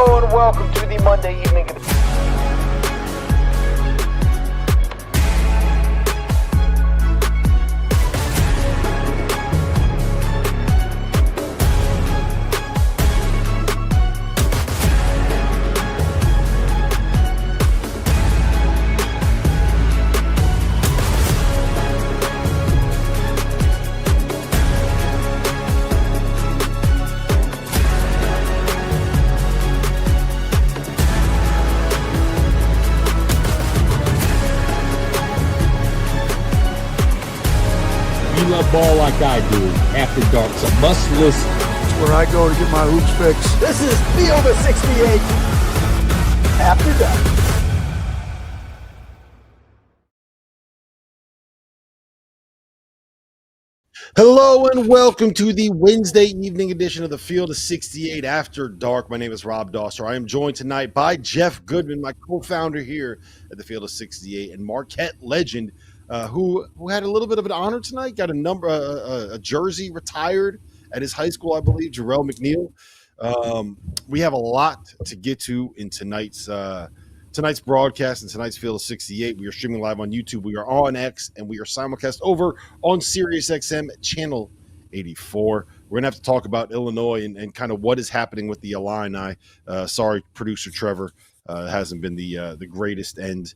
Hello and welcome to the Monday evening. Ball like I do after dark. It's a must listen. It's where I go to get my hoops fix. This is Field of 68 after dark. Hello and welcome to the Wednesday evening edition of the Field of 68 After Dark. My name is Rob Dosser. I am joined tonight by Jeff Goodman, my co-founder here at the Field of 68, and Marquette legend, who had a little bit of an honor tonight. Got a jersey retired at his high school, I believe, Jerel McNeal. We have a lot to get to in tonight's broadcast and tonight's Field of 68. We are streaming live on YouTube. We are on X, and we are simulcast over on SiriusXM channel 84. We're going to have to talk about Illinois and kind of what is happening with the Illini. Sorry, producer Trevor. Hasn't been the greatest end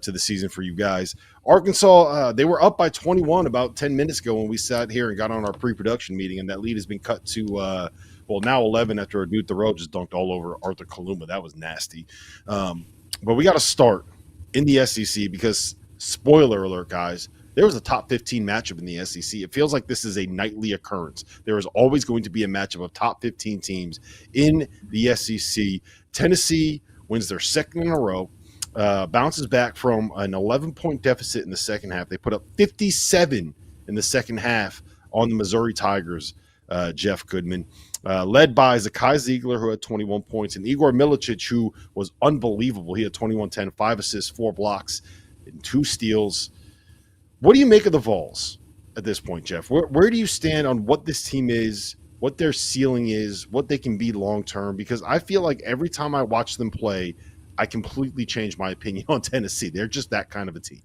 to the season for you guys. Arkansas, they were up by 21 about 10 minutes ago when we sat here and got on our pre-production meeting, and that lead has been cut to, now 11 after a dude Thoreau just dunked all over Arthur Kaluma. That was nasty. But we got to start in the SEC because, spoiler alert, guys, there was a top 15 matchup in the SEC. It feels like this is a nightly occurrence. There is always going to be a matchup of top 15 teams in the SEC. Tennessee wins their second in a row. Bounces back from an 11-point deficit in the second half. They put up 57 in the second half on the Missouri Tigers, Jeff Goodman, led by Zakai Ziegler, who had 21 points, and Igor Milicic, who was unbelievable. He had 21-10, 5 assists, 4 blocks, and 2 steals. What do you make of the Vols at this point, Jeff? Where do you stand on what this team is, what their ceiling is, what they can be long-term? Because I feel like every time I watch them play, I completely changed my opinion on Tennessee. They're just that kind of a team.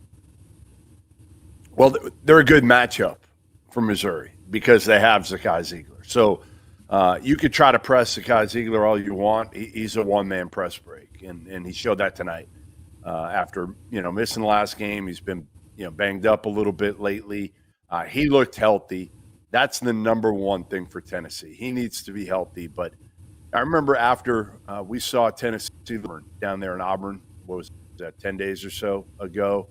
Well, they're a good matchup for Missouri because they have Zakai Ziegler. So you could try to press Zakai Ziegler all you want. He's a one-man press break, and he showed that tonight. After missing the last game, he's been banged up a little bit lately. He looked healthy. That's the number one thing for Tennessee. He needs to be healthy, but I remember after we saw Tennessee down there in Auburn, what was that, 10 days or so ago,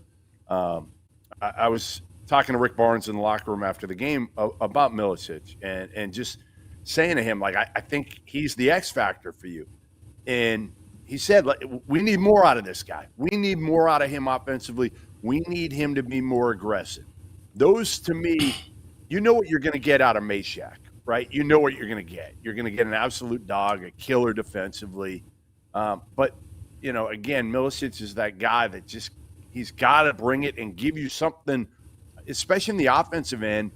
I was talking to Rick Barnes in the locker room after the game about Milicic and just saying to him, like, I think he's the X factor for you. And he said, like, we need more out of this guy. We need more out of him offensively. We need him to be more aggressive. Those, to me, you know what you're going to get out of Meshack. Right? You know what you're going to get. You're going to get an absolute dog, a killer defensively. But, again, Milicic is that guy that just he's got to bring it and give you something, especially in the offensive end,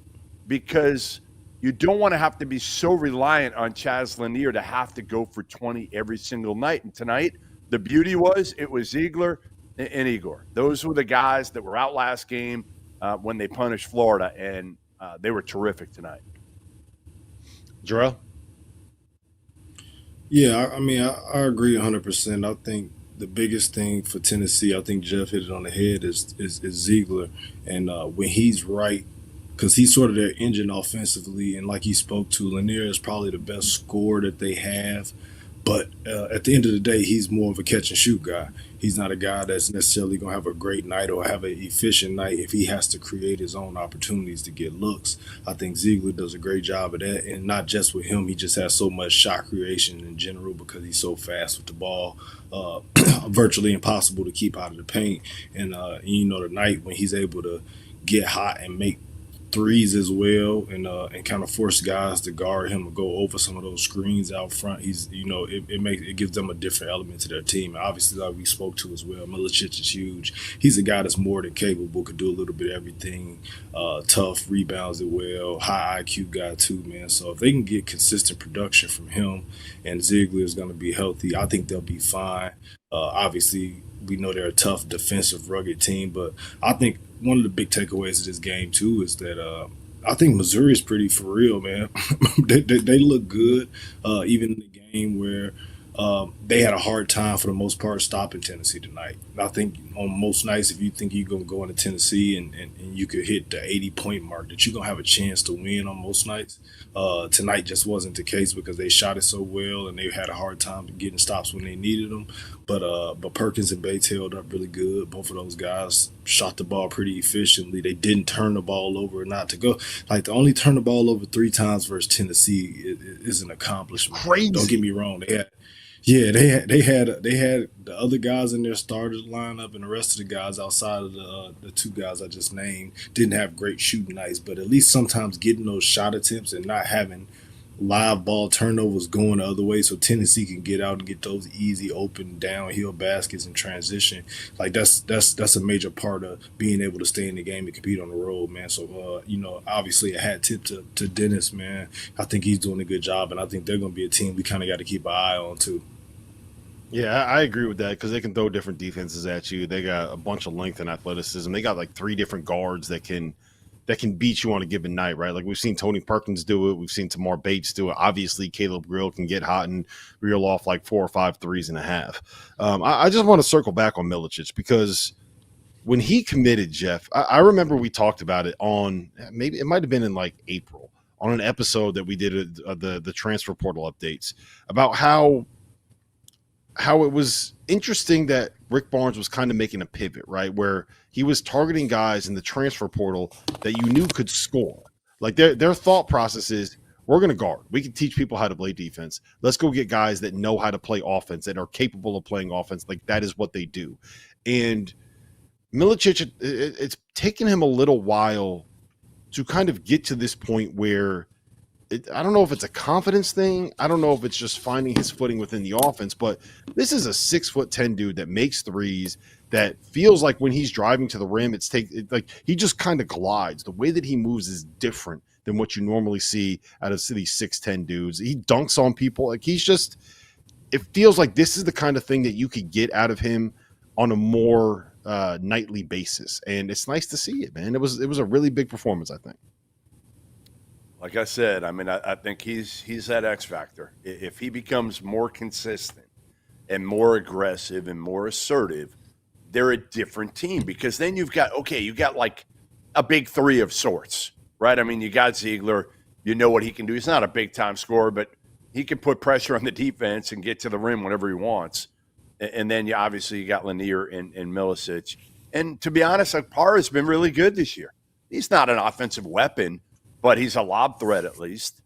because you don't want to have to be so reliant on Chaz Lanier to have to go for 20 every single night. And tonight, the beauty was it was Ziegler and Igor. Those were the guys that were out last game when they punished Florida, and they were terrific tonight. Jerel? Yeah, I agree 100%. I think the biggest thing for Tennessee, I think Jeff hit it on the head, is Ziegler. And when he's right, because he's sort of their engine offensively, and like he spoke to, Lanier is probably the best scorer that they have. But at the end of the day, he's more of a catch-and-shoot guy. He's not a guy that's necessarily going to have a great night or have an efficient night if he has to create his own opportunities to get looks. I think Ziegler does a great job of that, and not just with him. He just has so much shot creation in general because he's so fast with the ball, virtually impossible to keep out of the paint. And, tonight when he's able to get hot and make threes as well, and kind of force guys to guard him or go over some of those screens out front. He's, it gives them a different element to their team. And obviously, like we spoke to as well, Milicic is huge. He's a guy that's more than capable, could do a little bit of everything. Tough, rebounds it well, high IQ guy too, man. So if they can get consistent production from him, and Ziegler is going to be healthy, I think they'll be fine. Obviously, we know they're a tough, defensive, rugged team, but I think one of the big takeaways of this game too is that I think Missouri is pretty for real, man. they look good, even in the game where they had a hard time for the most part stopping Tennessee tonight. I think on most nights, if you think you're going to go into Tennessee and you could hit the 80-point mark, that you're going to have a chance to win on most nights. Tonight just wasn't the case because they shot it so well and they had a hard time getting stops when they needed them. But Perkins and Bates held up really good. Both of those guys shot the ball pretty efficiently. They didn't turn the ball over or not to go. Like, to only turn the ball over 3 times versus Tennessee is an accomplishment. Crazy. Don't get me wrong. They had the other guys in their starters lineup, and the rest of the guys outside of the 2 guys I just named didn't have great shooting nights. But at least sometimes getting those shot attempts and not having live ball turnovers going the other way, so Tennessee can get out and get those easy open downhill baskets in transition. Like that's a major part of being able to stay in the game and compete on the road, man. So obviously a hat tip to Dennis, man. I think he's doing a good job, and I think they're going to be a team we kind of got to keep an eye on too. Yeah, I agree with that because they can throw different defenses at you. They got a bunch of length and athleticism. They got like 3 different guards that can beat you on a given night, right? Like we've seen Tony Perkins do it. We've seen Tamar Bates do it. Obviously, Caleb Grill can get hot and reel off like 4 or 5 threes and a half. I just want to circle back on Milicic because when he committed, Jeff, I remember we talked about it on maybe it might have been in like April on an episode that we did the transfer portal updates about how it was interesting that Rick Barnes was kind of making a pivot, right? Where he was targeting guys in the transfer portal that you knew could score. Like their thought process is, we're going to guard. We can teach people how to play defense. Let's go get guys that know how to play offense, that are capable of playing offense. Like that is what they do. And Milicic, it's taken him a little while to kind of get to this point where I don't know if it's a confidence thing. I don't know if it's just finding his footing within the offense, but this is a 6'10" dude that makes threes, that feels like when he's driving to the rim, like he just kind of glides. The way that he moves is different than what you normally see out of these 6'10" dudes. He dunks on people. Like it feels like this is the kind of thing that you could get out of him on a more nightly basis. And it's nice to see it, man. It was a really big performance, I think. Like I said, I mean, I think he's that X factor. If he becomes more consistent and more aggressive and more assertive, they're a different team, because then you've got like a big 3 of sorts, right? I mean, you got Ziegler, you know what he can do. He's not a big time scorer, but he can put pressure on the defense and get to the rim whenever he wants. And then you got Lanier and Milicic. And to be honest, Parr has been really good this year. He's not an offensive weapon, but he's a lob threat at least.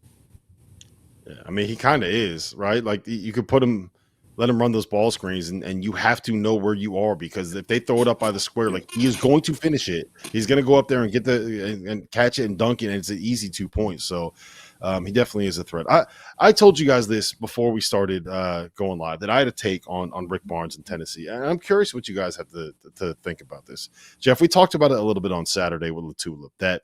Yeah, I mean, he kind of is, right? Like you could let him run those ball screens, and you have to know where you are, because if they throw it up by the square, like he is going to finish it. He's going to go up there and get and catch it and dunk it, and it's an easy 2 points. So he definitely is a threat. I told you guys this before we started going live, that I had a take on Rick Barnes in Tennessee, and I'm curious what you guys have to think about this. Jeff, we talked about it a little bit on Saturday with LaTulip, that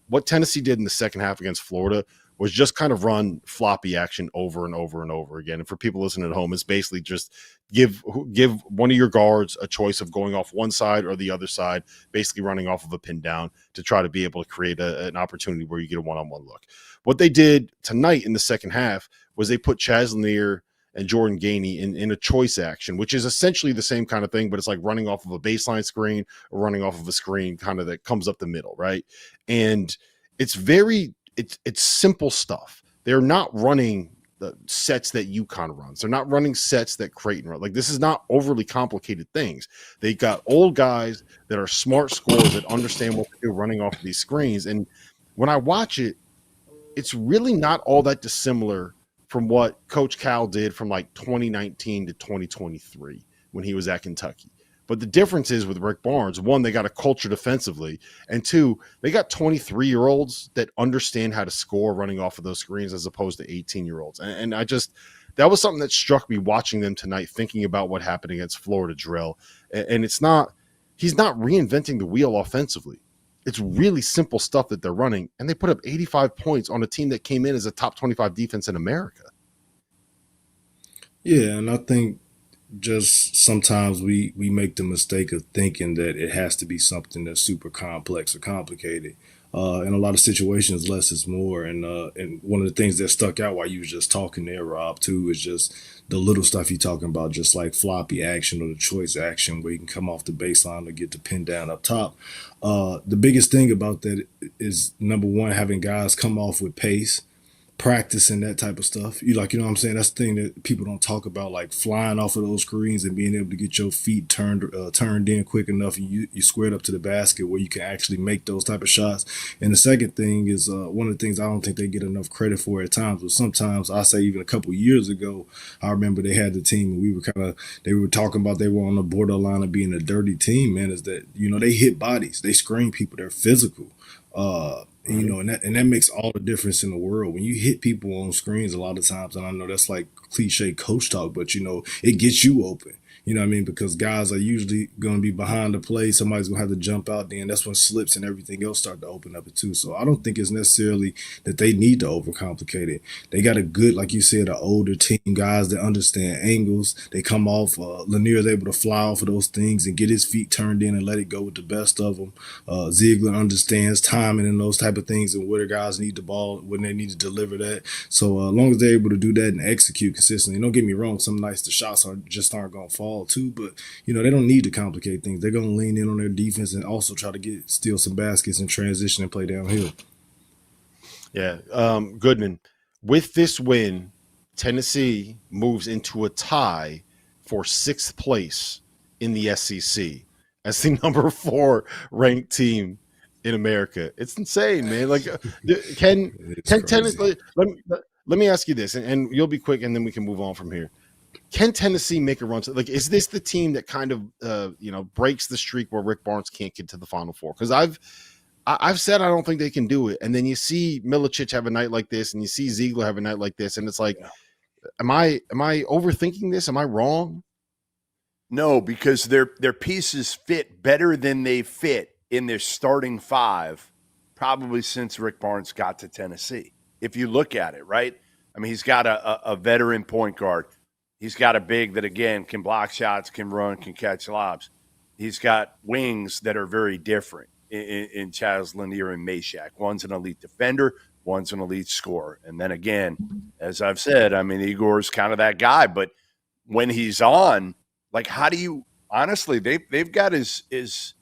what Tennessee did in the second half against Florida was just kind of run floppy action over and over and over again. And for people listening at home, it's basically just give one of your guards a choice of going off one side or the other side, basically running off of a pin down to try to be able to create an opportunity where you get a one-on-one look. What they did tonight in the second half was they put Chaz Lanier and Jordan Gainey in a choice action, which is essentially the same kind of thing, but it's like running off of a baseline screen or running off of a screen kind of that comes up the middle, right? And it's simple stuff. They're not running the sets that UConn runs. They're not running sets that Creighton runs. Like, this is not overly complicated things. They got old guys that are smart scorers that understand what to do running off of these screens. And when I watch it, it's really not all that dissimilar from what Coach Cal did from like 2019 to 2023 when he was at Kentucky, But the difference is with Rick Barnes, one, they got a culture defensively, and two, they got 23-year-olds that understand how to score running off of those screens as opposed to 18-year-olds. And I just, that was something that struck me watching them tonight, thinking about what happened against Florida Drill. And it's not, he's not reinventing the wheel offensively. It's really simple stuff that they're running, and they put up 85 points on a team that came in as a top 25 defense in America. Yeah, and I think just sometimes we make the mistake of thinking that it has to be something that's super complex or complicated. In a lot of situations, less is more. And one of the things that stuck out while you was just talking there, Rob, too, is just the little stuff you're talking about, just like floppy action or the choice action where you can come off the baseline to get the pin down up top. The biggest thing about that is, number one, having guys come off with pace, practicing that type of stuff. You know what I'm saying? That's the thing that people don't talk about, like flying off of those screens and being able to get your feet turned in quick enough, and you squared up to the basket where you can actually make those type of shots. And the second thing is one of the things I don't think they get enough credit for at times, but sometimes I say even a couple years ago, I remember they had the team and they were talking about they were on the borderline of being a dirty team, man, is that, they hit bodies, they screen people, they're physical. And that makes all the difference in the world. When you hit people on screens a lot of times, and I know that's like cliche coach talk, but it gets you open. You know what I mean? Because guys are usually going to be behind the play. Somebody's going to have to jump out there, and that's when slips and everything else start to open up too. So I don't think it's necessarily that they need to overcomplicate it. They got a good, like you said, an older team, guys that understand angles. They come off. Lanier is able to fly off of those things and get his feet turned in and let it go with the best of them. Ziegler understands timing and those type of things and where the guys need the ball, when they need to deliver that. So as long as they're able to do that and execute consistently, don't get me wrong, some nights the shots aren't going to fall too, but they don't need to complicate things. They're going to lean in on their defense and also try to steal some baskets and transition and play downhill. Yeah. Goodman, with this win, Tennessee moves into a tie for 6th place in the SEC as the number 4 ranked team in America. It's insane, man. Like, can Tennessee, let me ask you this, and you'll be quick and then we can move on from here. Can Tennessee make a run? Is this the team that kind of, breaks the streak where Rick Barnes can't get to the Final Four? Because I've said I don't think they can do it, and then you see Milicic have a night like this, and you see Ziegler have a night like this, and it's like, am I overthinking this? Am I wrong? No, because their pieces fit better than they fit in their starting 5, probably since Rick Barnes got to Tennessee. If you look at it, right? I mean, he's got a veteran point guard. He's got a big that, again, can block shots, can run, can catch lobs. He's got wings that are very different in Chaz Lanier and Meshack. One's an elite defender, one's an elite scorer. And then, again, as I've said, I mean, Igor's kind of that guy. But when he's on, like, how do you – honestly, they've got as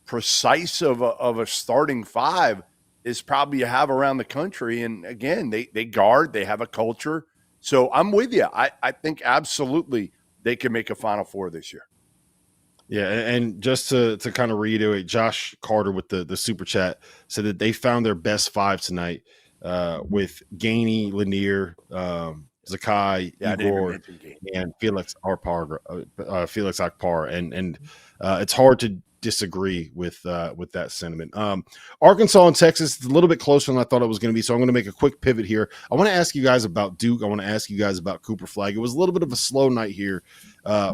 precise of a starting 5 as probably you have around the country. And, again, they guard. They have a culture. So I'm with you. I think absolutely they can make a Final Four this year. Yeah, and just to kind of reiterate, Josh Carter with the super chat said that they found their best 5 tonight with Gainey, Lanier, Zakai, Igor, and Felix Akpar. And it's hard to disagree with that sentiment. Arkansas and Texas is a little bit closer than I thought it was going to be, so I'm going to make a quick pivot here. I want to ask you guys about Duke. I want to ask you guys about Cooper Flagg. It was a little bit of a slow night here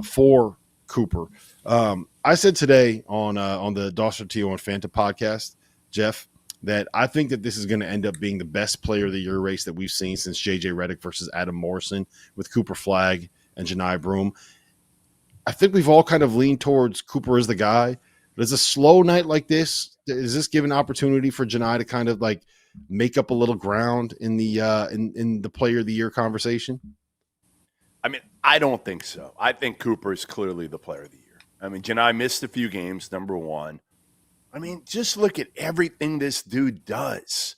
for Cooper. I said today on the Dawson T1 Fanta podcast, Jeff, that I think that this is going to end up being the best player of the year race that we've seen since J.J. Redick versus Adam Morrison with Cooper Flagg and Janai Broome. I think we've all kind of leaned towards Cooper as the guy. But is a slow night like this, is this give an opportunity for Janai to kind of like make up a little ground in the in the player of the year conversation? I mean, I don't think so. I think Cooper is clearly the player of the year. I mean, Janai missed a few games, number one. I mean, just look at everything this dude does.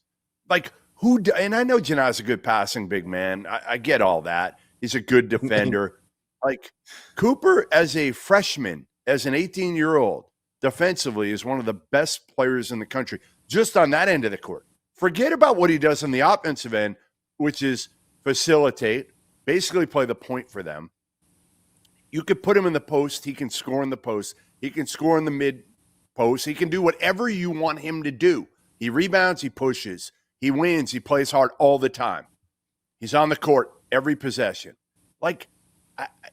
Like, and I know Janai's a good passing big man. I get all that. He's a good defender. Like, Cooper as a freshman, as an 18-year-old, defensively is one of the best players in the country, just on that end of the court. Forget about what he does on the offensive end, which is facilitate, basically play the point for them. You could put him in the post. He can score in the post. He can score in the mid post. He can do whatever you want him to do. He rebounds. He pushes. He wins. He plays hard all the time. He's on the court every possession. Like,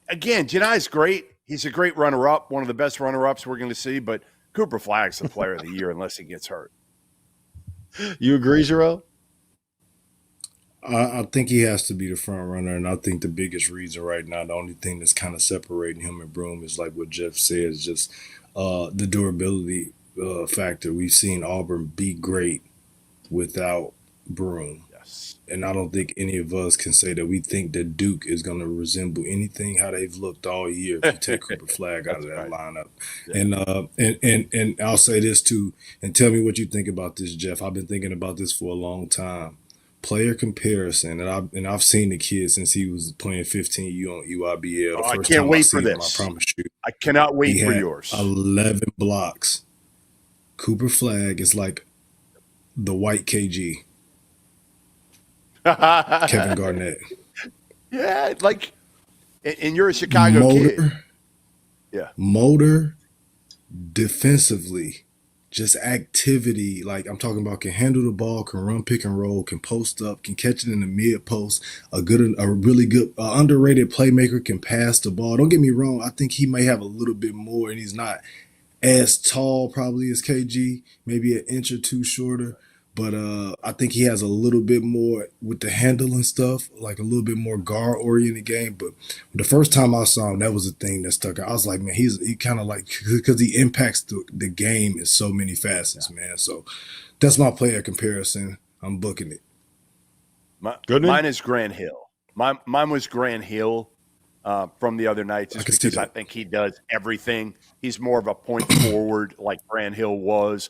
again, Janai's great. He's a great runner-up, one of the best runner-ups we're going to see. But Cooper Flagg's the player of the year unless he gets hurt. You agree, Jerel? I think he has to be the front runner, and I think the biggest reason right now, the only thing that's kind of separating him and Broome is like what Jeff said, is just the durability factor. We've seen Auburn be great without Broome. Yes. And I don't think any of us can say that we think that Duke is going to resemble anything how they've looked all year if you take Cooper Flagg out of that lineup. Yeah. And I'll say this too, and tell me what you think about this, Jeff. I've been thinking about this for a long time. Player comparison, and I've seen the kid since he was playing 15U on EYBL. I can't wait for this. I promise you. I cannot wait for yours. 11 blocks. Cooper Flagg is like the white KG. Kevin Garnett. Yeah, like, and you're a Chicago kid. Yeah. Motor, defensively, just activity. Like, I'm talking about, can handle the ball, can run pick and roll, can post up, can catch it in the mid post. A really good, underrated playmaker, can pass the ball. Don't get me wrong. I think he may have a little bit more, and he's not as tall probably as KG, maybe an inch or two shorter. But I think he has a little bit more with the handle and stuff, like a little bit more guard-oriented game. But the first time I saw him, that was the thing that stuck out. I was like, man, he kind of like, because he impacts the game in so many facets, man. So that's my player comparison. I'm booking it. Mine is Grant Hill. Mine was Grant Hill from the other night, just because I think he does everything. He's more of a point forward like Grant Hill was.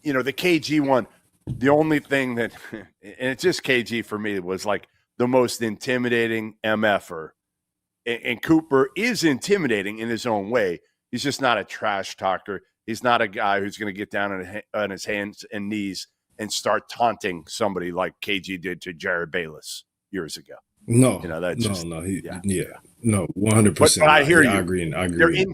You know, the KG one, the only thing that, and it's just KG for me, was like the most intimidating MFer. And Cooper is intimidating in his own way. He's just not a trash talker. He's not a guy who's going to get down on his hands and knees and start taunting somebody like KG did to Jared Bayless years ago. No, you know, that's no, 100%. But I hear you. I agree.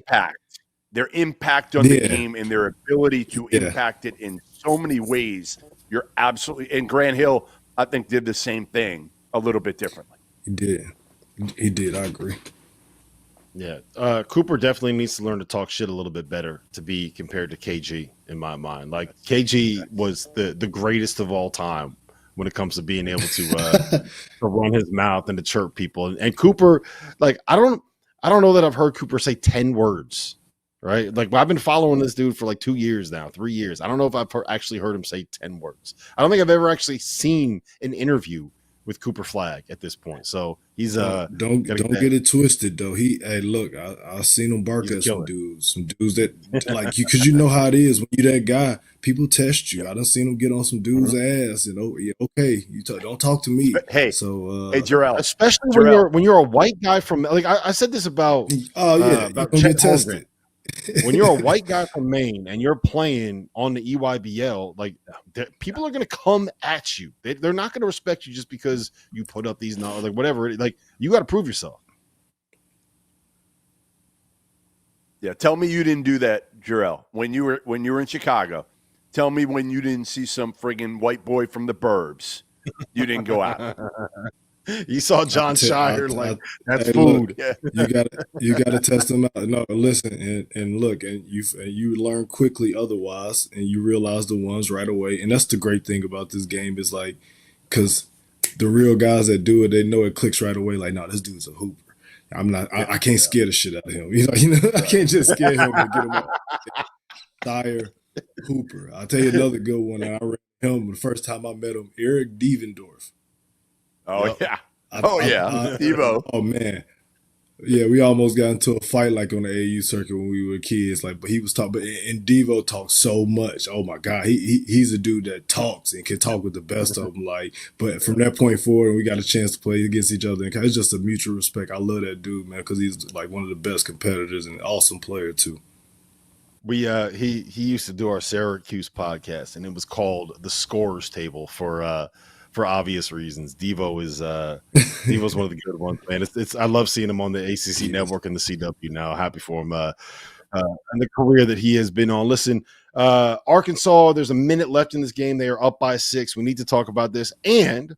Their impact on the game and their ability to impact it in so many ways. You're absolutely – and Grant Hill, I think, did the same thing a little bit differently. He did. I agree. Yeah. Cooper definitely needs to learn to talk shit a little bit better to be compared to KG in my mind. Like, KG was the greatest of all time when it comes to being able to run his mouth and to chirp people. And Cooper, like, I don't know that I've heard Cooper say 10 words. Right. Like, I've been following this dude for like 2 years now, 3 years. I don't know if I've actually heard him say 10 words. I don't think I've ever actually seen an interview with Cooper Flagg at this point. So he's don't get it twisted though. Look, I seen him bark at some dudes that like you, because you know how it is when you that guy. People test you. I done seen him get on some dude's ass and don't talk to me. Hey, Jerel, especially when you're a white guy from, like, I said this about about get tested. When you're a white guy from Maine and you're playing on the EYBL, like, people are going to come at you. They're not going to respect you just because you put up these, like, whatever. Like, you got to prove yourself. Yeah, tell me you didn't do that, Jerel, when you were in Chicago. Tell me when you didn't see some friggin' white boy from the burbs. You didn't go out. You saw John Shire, that's food. Look, you got to test them out. No, listen, and look, and you learn quickly otherwise, and you realize the ones right away. And that's the great thing about this game is, like, because the real guys that do it, they know it clicks right away. Like, no, this dude's a hooper. I can't scare the shit out of him. You know, I can't just scare him and get him up. Dyer Hooper. I'll tell you another good one. I read him the first time I met him, Eric Devendorf. Oh, yeah. Devo. Oh, man. Yeah, we almost got into a fight, like, on the AU circuit when we were kids. Like, but he was talking, and Devo talks so much. Oh my God, he's a dude that talks and can talk with the best of them. Like, but from that point forward, we got a chance to play against each other. And it's just a mutual respect. I love that dude, man, because he's like one of the best competitors and an awesome player too. We he used to do our Syracuse podcast, and it was called the Scorers Table for for obvious reasons. Devo's one of the good ones, man. I love seeing him on the ACC network and the CW now. Happy for him and the career that he has been on. Listen, Arkansas, there's a minute left in this game. They are up by 6. We need to talk about this. And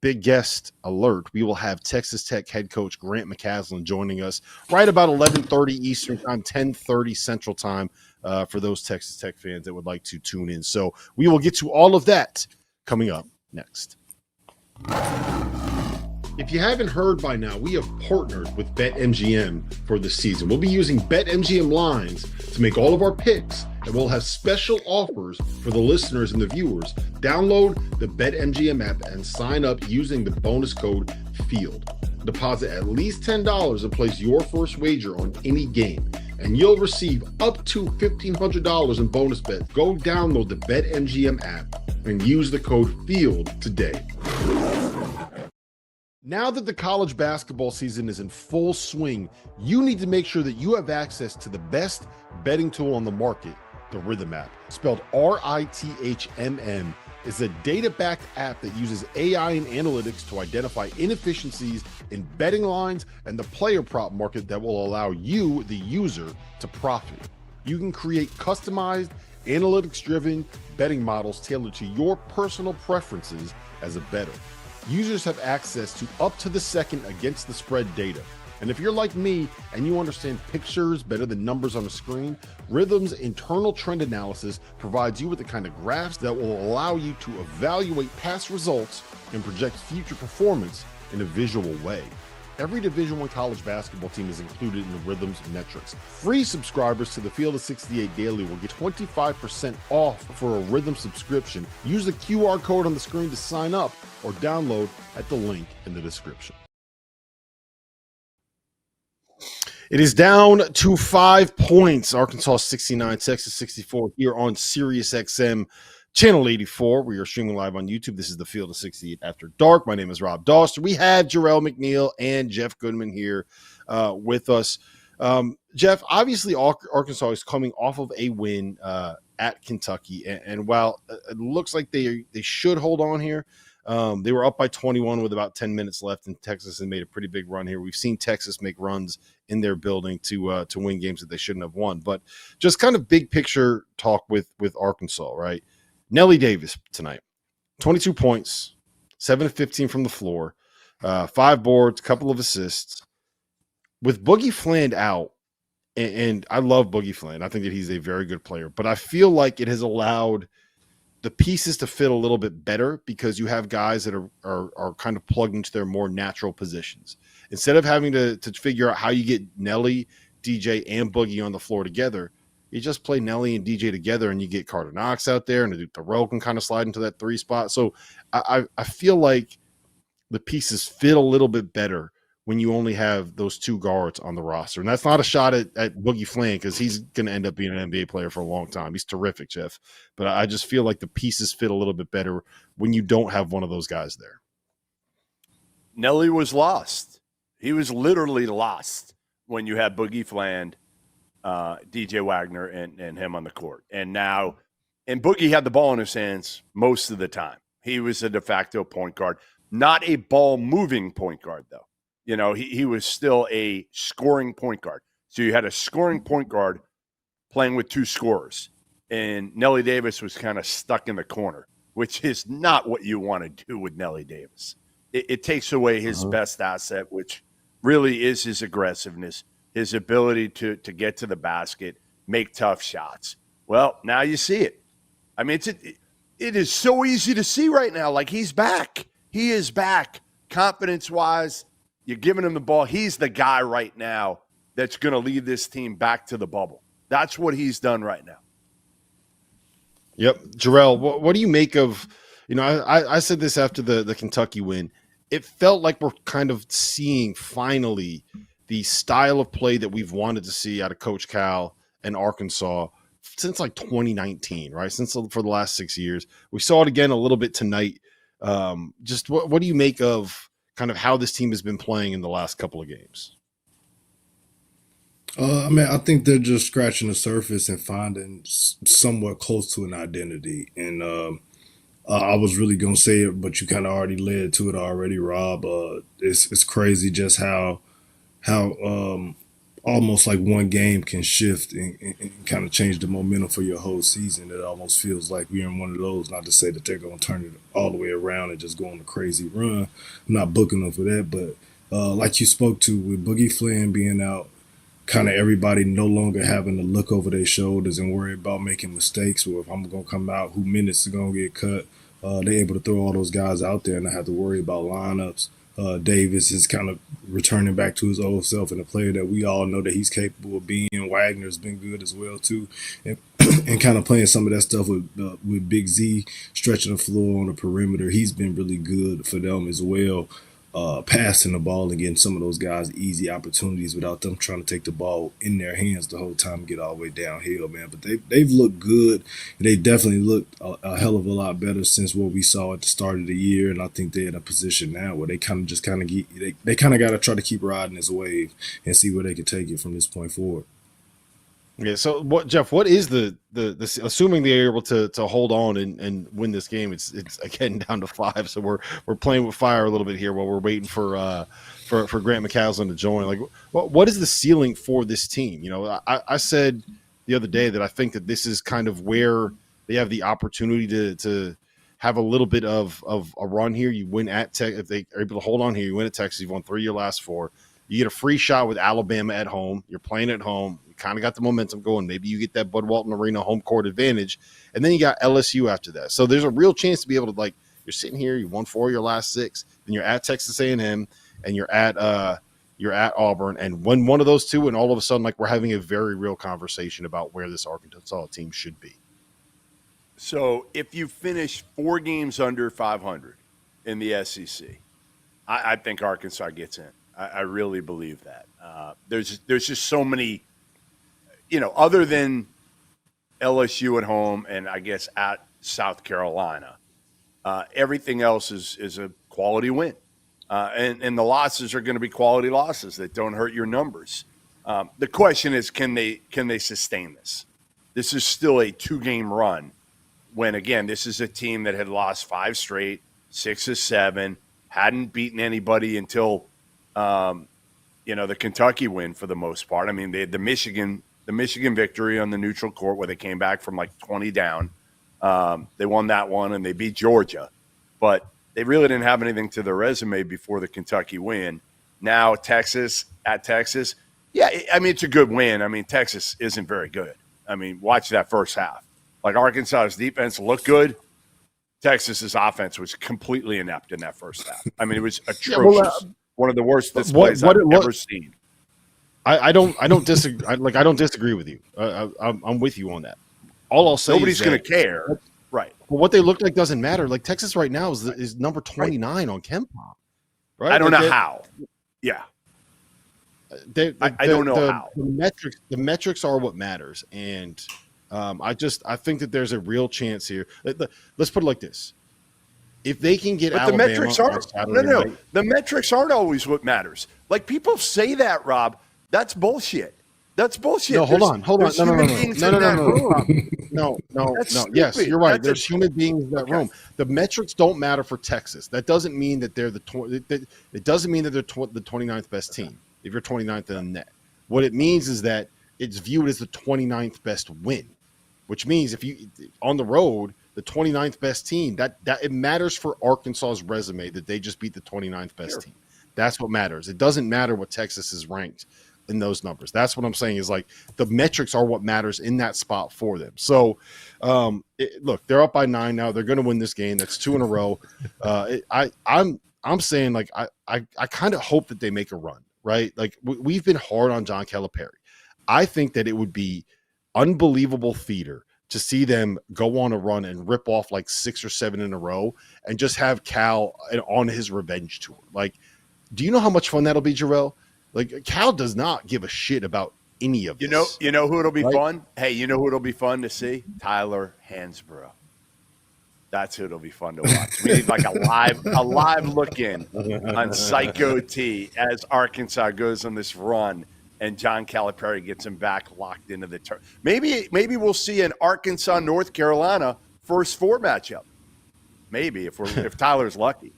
big guest alert, we will have Texas Tech head coach Grant McCasland joining us right about 11:30 Eastern time, 10:30 Central time, for those Texas Tech fans that would like to tune in. So we will get to all of that coming up next. If you haven't heard by now, we have partnered with BetMGM for the season. We'll be using BetMGM lines to make all of our picks, and we'll have special offers for the listeners and the viewers. Download the BetMGM app and sign up using the bonus code FIELD. Deposit at least $10 and place your first wager on any game, and you'll receive up to $1,500 in bonus bets. Go download the BetMGM app and use the code FIELD today. Now that the college basketball season is in full swing, you need to make sure that you have access to the best betting tool on the market, the Rhythm app. Spelled RITHMM, is a data-backed app that uses AI and analytics to identify inefficiencies in betting lines and the player prop market that will allow you, the user, to profit. You can create customized, analytics-driven betting models tailored to your personal preferences as a bettor. Users have access to up to the second against the spread data. And if you're like me and you understand pictures better than numbers on a screen, Rhythm's internal trend analysis provides you with the kind of graphs that will allow you to evaluate past results and project future performance in a visual way. Every Division I college basketball team is included in the Rhythm's metrics. Free subscribers to the Field of 68 Daily will get 25% off for a Rhythm subscription. Use the QR code on the screen to sign up or download at the link in the description. It is down to 5 points. Arkansas 69, Texas 64 here on Sirius XM. Channel 84. We are streaming live on YouTube. This is the Field of 68 After Dark. My name is Rob Doster. We have Jerel McNeal and Jeff Goodman here with us. Jeff, obviously Arkansas is coming off of a win at Kentucky. And while it looks like they should hold on here, they were up by 21 with about 10 minutes left, and Texas has made a pretty big run here. We've seen Texas make runs in their building to win games that they shouldn't have won. But just kind of big picture talk with Arkansas, right? Nelly Davis tonight, 22 points, 7 of 15 from the floor, 5 boards, couple of assists. With Boogie Fland out, and I love Boogie Fland. I think that he's a very good player, but I feel like it has allowed the pieces to fit a little bit better because you have guys that are kind of plugged into their more natural positions. Instead of having to figure out how you get Nelly, DJ, and Boogie on the floor together, you just play Nelly and DJ together, and you get Carter Knox out there, and Terrell can kind of slide into that 3 spot. So I feel like the pieces fit a little bit better when you only have those 2 guards on the roster. And that's not a shot at Boogie Fland because he's going to end up being an NBA player for a long time. He's terrific, Jeff. But I just feel like the pieces fit a little bit better when you don't have one of those guys there. Nelly was lost. He was literally lost when you had Boogie Fland, DJ Wagner, and him on the court. And Boogie had the ball in his hands most of the time. He was a de facto point guard, not a ball-moving point guard, though. You know, he was still a scoring point guard. So you had a scoring point guard playing with 2 scorers. And Nelly Davis was kind of stuck in the corner, which is not what you want to do with Nelly Davis. It takes away his best asset, which really is his aggressiveness, his ability to get to the basket, make tough shots. Well, now you see it. I mean, it is so easy to see right now. Like, he's back. He is back. Confidence-wise, you're giving him the ball. He's the guy right now that's going to lead this team back to the bubble. That's what he's done right now. Yep. Jerel, what do you make of, I said this after the Kentucky win. It felt like we're kind of seeing finally the style of play that we've wanted to see out of Coach Cal and Arkansas since like 2019, right? For the last 6 years. We saw it again a little bit tonight. Just what do you make of kind of how this team has been playing in the last couple of games? I think they're just scratching the surface and finding somewhat close to an identity. And I was really gonna say it, but you kind of already led to it already, Rob. It's crazy just how almost like one game can shift and kind of change the momentum for your whole season. It almost feels like we're in one of those. Not to say that they're gonna turn it all the way around and just go on a crazy run. I'm not booking them for that, but like you spoke to with Boogie Flynn being out, kind of everybody no longer having to look over their shoulders and worry about making mistakes, or if I'm going to come out, who minutes are going to get cut. They're able to throw all those guys out there and not have to worry about lineups. Davis is kind of returning back to his old self and a player that we all know that he's capable of being. Wagner's been good as well too, and, and kind of playing some of that stuff with Big Z stretching the floor on the perimeter. He's been really good for them as well. Passing the ball and getting some of those guys easy opportunities without them trying to take the ball in their hands the whole time and get all the way downhill, man. But they've looked good. They definitely looked a hell of a lot better since what we saw at the start of the year, and I think they're in a position now where they kind of got to try to keep riding this wave and see where they can take it from this point forward. Yeah. So what, Jeff? What is the assuming they're able to hold on and win this game? It's again down to 5. So we're playing with fire a little bit here while we're waiting for Grant McCasland to join. Like, what is the ceiling for this team? You know, I said the other day that I think that this is kind of where they have the opportunity to have a little bit of a run here. You win at Tech if they are able to hold on here. You win at Texas. You've won 3 of your last 4. You get a free shot with Alabama at home. You're playing at home. You kind of got the momentum going. Maybe you get that Bud Walton Arena home court advantage. And then you got LSU after that. So there's a real chance to be able to, like, you're sitting here, you won 4 of your last 6. Then you're at Texas A&M, and you're at Auburn. And win one of those 2, and all of a sudden, like, we're having a very real conversation about where this Arkansas team should be. So if you finish 4 games under 500 in the SEC, I think Arkansas gets in. I really believe that. There's just so many, other than LSU at home and I guess at South Carolina, everything else is a quality win. And the losses are going to be quality losses that don't hurt your numbers. The question is, can they sustain this? This is still a 2-game run when, again, this is a team that had lost 5 straight, 6 of 7, hadn't beaten anybody until the Kentucky win for the most part. I mean, they had the Michigan victory on the neutral court where they came back from like 20 down. They won that one and they beat Georgia, but they really didn't have anything to their resume before the Kentucky win. Now Texas at Texas. Yeah. I mean, it's a good win. I mean, Texas isn't very good. I mean, watch that first half. Like, Arkansas's defense looked good. Texas's offense was completely inept in that first half. I mean, it was atrocious. One of the worst displays I've ever seen. I don't disagree. I don't disagree with you. I'm with you on that. All I'll say nobody's is going to care, right? But what they look like doesn't matter. Like, Texas right now is number 29 on KenPom. Right? I don't know how. Yeah, I don't know how. The metrics are what matters, and I think that there's a real chance here. Let's put it like this. If they can get but Alabama, the metrics aren't. No. The metrics aren't always what matters. Like, people say that, Rob. That's bullshit. That's bullshit. No, hold on. No. Yes, you're right. There's human beings in that room. The metrics don't matter for Texas. That doesn't mean that they're it doesn't mean that they're the 29th best team. If you're 29th in the net, what it means is that it's viewed as the 29th best win, which means if you on the road. The 29th best team, that it matters for Arkansas's resume that they just beat the 29th best team. That's what matters. It doesn't matter what Texas is ranked in those numbers. That's what I'm saying is, like, the metrics are what matters in that spot for them. So, look, they're up by 9 now. They're going to win this game. That's 2 in a row. I'm saying, like, I kind of hope that they make a run, right? Like, we've been hard on John Calipari. I think that it would be unbelievable theater to see them go on a run and rip off like 6 or 7 in a row and just have Cal on his revenge tour. Like, do you know how much fun that'll be, Jerel? Like, Cal does not give a shit about any of this. You know who it'll be fun? Hey, you know who it'll be fun to see? Tyler Hansbrough. That's who it'll be fun to watch. We need like a live look in on Psycho T as Arkansas goes on this run. And John Calipari gets him back locked into the turn. Maybe we'll see an Arkansas North Carolina first 4 matchup. maybe if Tyler's lucky.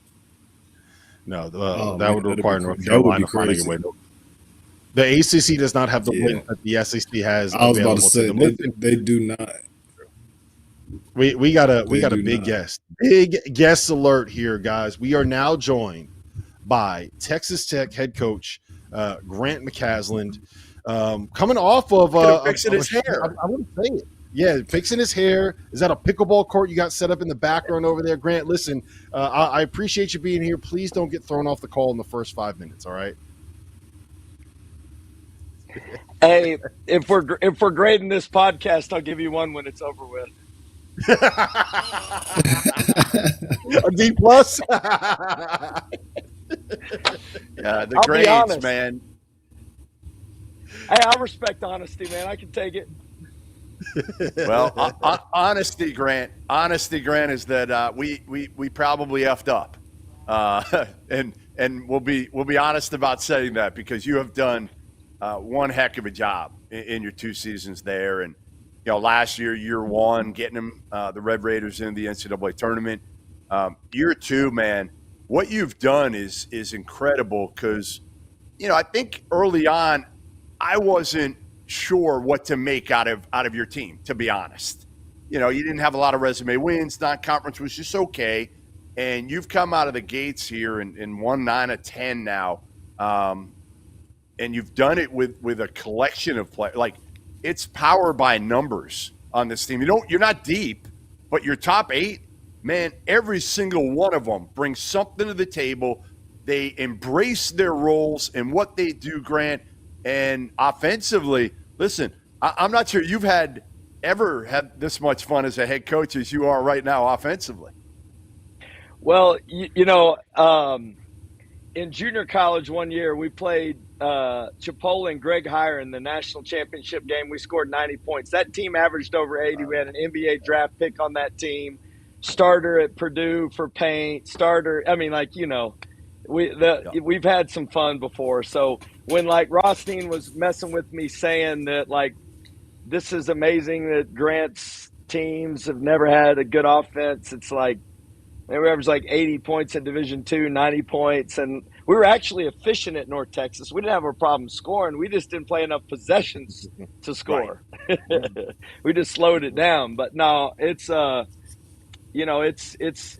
No, Oh, that man, would that'd require be North crazy. That would be Carolina finding a crazy. way. The ACC does not have the Yeah. win that the SEC has. I was about to available say them. they do not. We got a do big not. guest. Big guest alert here, guys. We are now joined by Texas Tech head coach Grant McCasland, coming off of Fixing his hair. I want to say it. Yeah, fixing his hair. Is that a pickleball court you got set up in the background over there, Grant? Listen, I appreciate you being here. Please don't get thrown off the call in the first 5 minutes. All right. Hey, if we're grading this podcast, I'll give you one when it's over with. A D plus. Yeah, the I'll be grades, honest. man. Hey, I respect honesty, man. I can take it. Well, honesty, Grant. Honesty, Grant, is that we probably effed up, and we'll be honest about saying that because you have done one heck of a job in your 2 seasons there, and last year 1, getting them the Red Raiders in the NCAA tournament. Year 2, man, what you've done is incredible because I think early on I wasn't sure what to make out of your team, to be honest. You didn't have a lot of resume wins. Non-conference was just okay. And you've come out of the gates here and won 9 of 10 now. And you've done it with a collection of players. Like, it's power by numbers on this team. You're not deep, but your top 8, man, every single one of them brings something to the table. They embrace their roles and what they do, Grant. And offensively, listen, I'm not sure you've ever had this much fun as a head coach as you are right now offensively. Well, in junior college one year, we played Chipola and Greg Heyer in the national championship game. We scored 90 points. That team averaged over 80. We had an NBA draft pick on that team. Starter at Purdue for paint. We've had some fun before. So when Rothstein was messing with me saying that this is amazing that Grant's teams have never had a good offense, it's like we averaged 80 points in Division II, 90 points, and we were actually efficient at North Texas. We didn't have a problem scoring. We just didn't play enough possessions to score. Right. We just slowed it down. But no, it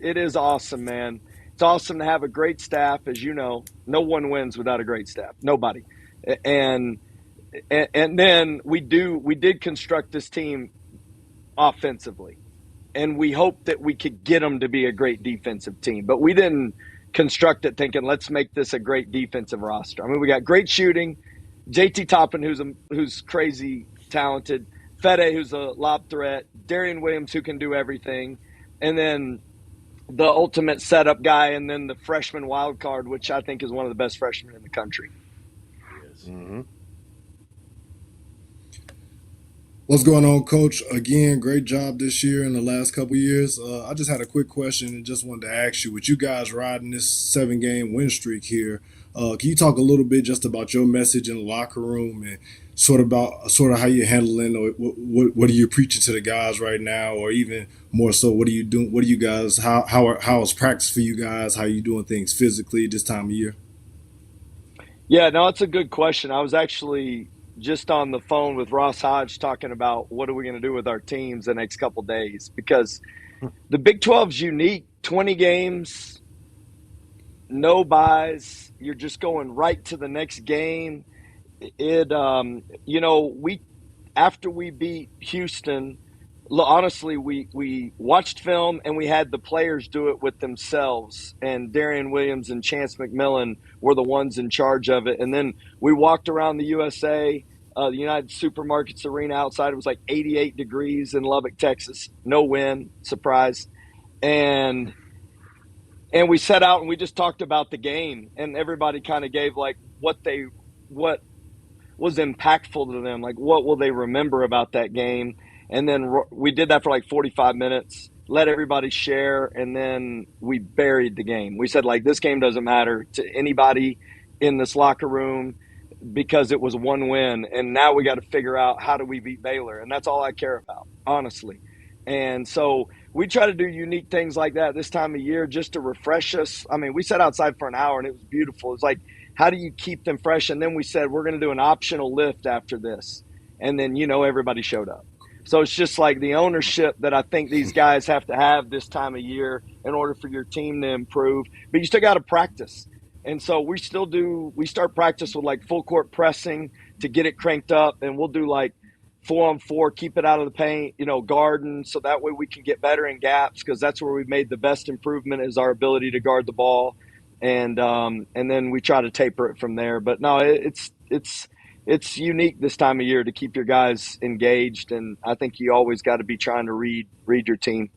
is awesome, man. It's awesome to have a great staff. As you know, no one wins without a great staff. Nobody. And then we did construct this team offensively. And we hoped that we could get them to be a great defensive team. But we didn't construct it thinking, let's make this a great defensive roster. I mean, we got great shooting. JT Toppin, who's crazy talented. Fede, who's a lob threat. Darian Williams, who can do everything. And then the ultimate setup guy, and then the freshman wild card, which I think is one of the best freshmen in the country. Mm-hmm. What's going on, Coach? Again, great job this year and the last couple of years. I just had a quick question and just wanted to ask you, with you guys riding this 7-game win streak here, can you talk a little bit just about your message in the locker room and sort of how you're handling, or what are you preaching to the guys right now, or even more so, what are you doing? What are you guys? How is practice for you guys? How are you doing things physically this time of year? Yeah, no, it's a good question. I was actually just on the phone with Ross Hodge talking about what are we going to do with our teams the next couple of days, because the Big 12's unique. 20 games, no buys. You're just going right to the next game. After we beat Houston, honestly, we watched film and we had the players do it with themselves. And Darian Williams and Chance McMillan were the ones in charge of it. And then we walked around the USA, the United Supermarkets Arena outside. It was 88 degrees in Lubbock, Texas. No wind, surprise. And we set out and we just talked about the game. And everybody kind of gave what was impactful to them. What will they remember about that game? And then we did that for 45 minutes, let everybody share, and then we buried the game. We said, this game doesn't matter to anybody in this locker room because it was one win, and now we got to figure out how do we beat Baylor, and that's all I care about, honestly. And so we try to do unique things like that this time of year just to refresh us. I mean, we sat outside for an hour and it was beautiful. It's like, how do you keep them fresh? And then we said, we're going to do an optional lift after this. And then, everybody showed up. So it's just like the ownership that I think these guys have to have this time of year in order for your team to improve. But you still got to practice. And so we start practice with like full court pressing to get it cranked up. And we'll do like 4-on-4, keep it out of the paint, garden. So that way we can get better in gaps, because that's where we've made the best improvement is our ability to guard the ball. And then we try to taper it from there. But no, it's unique this time of year to keep your guys engaged. And I think you always got to be trying to read your team.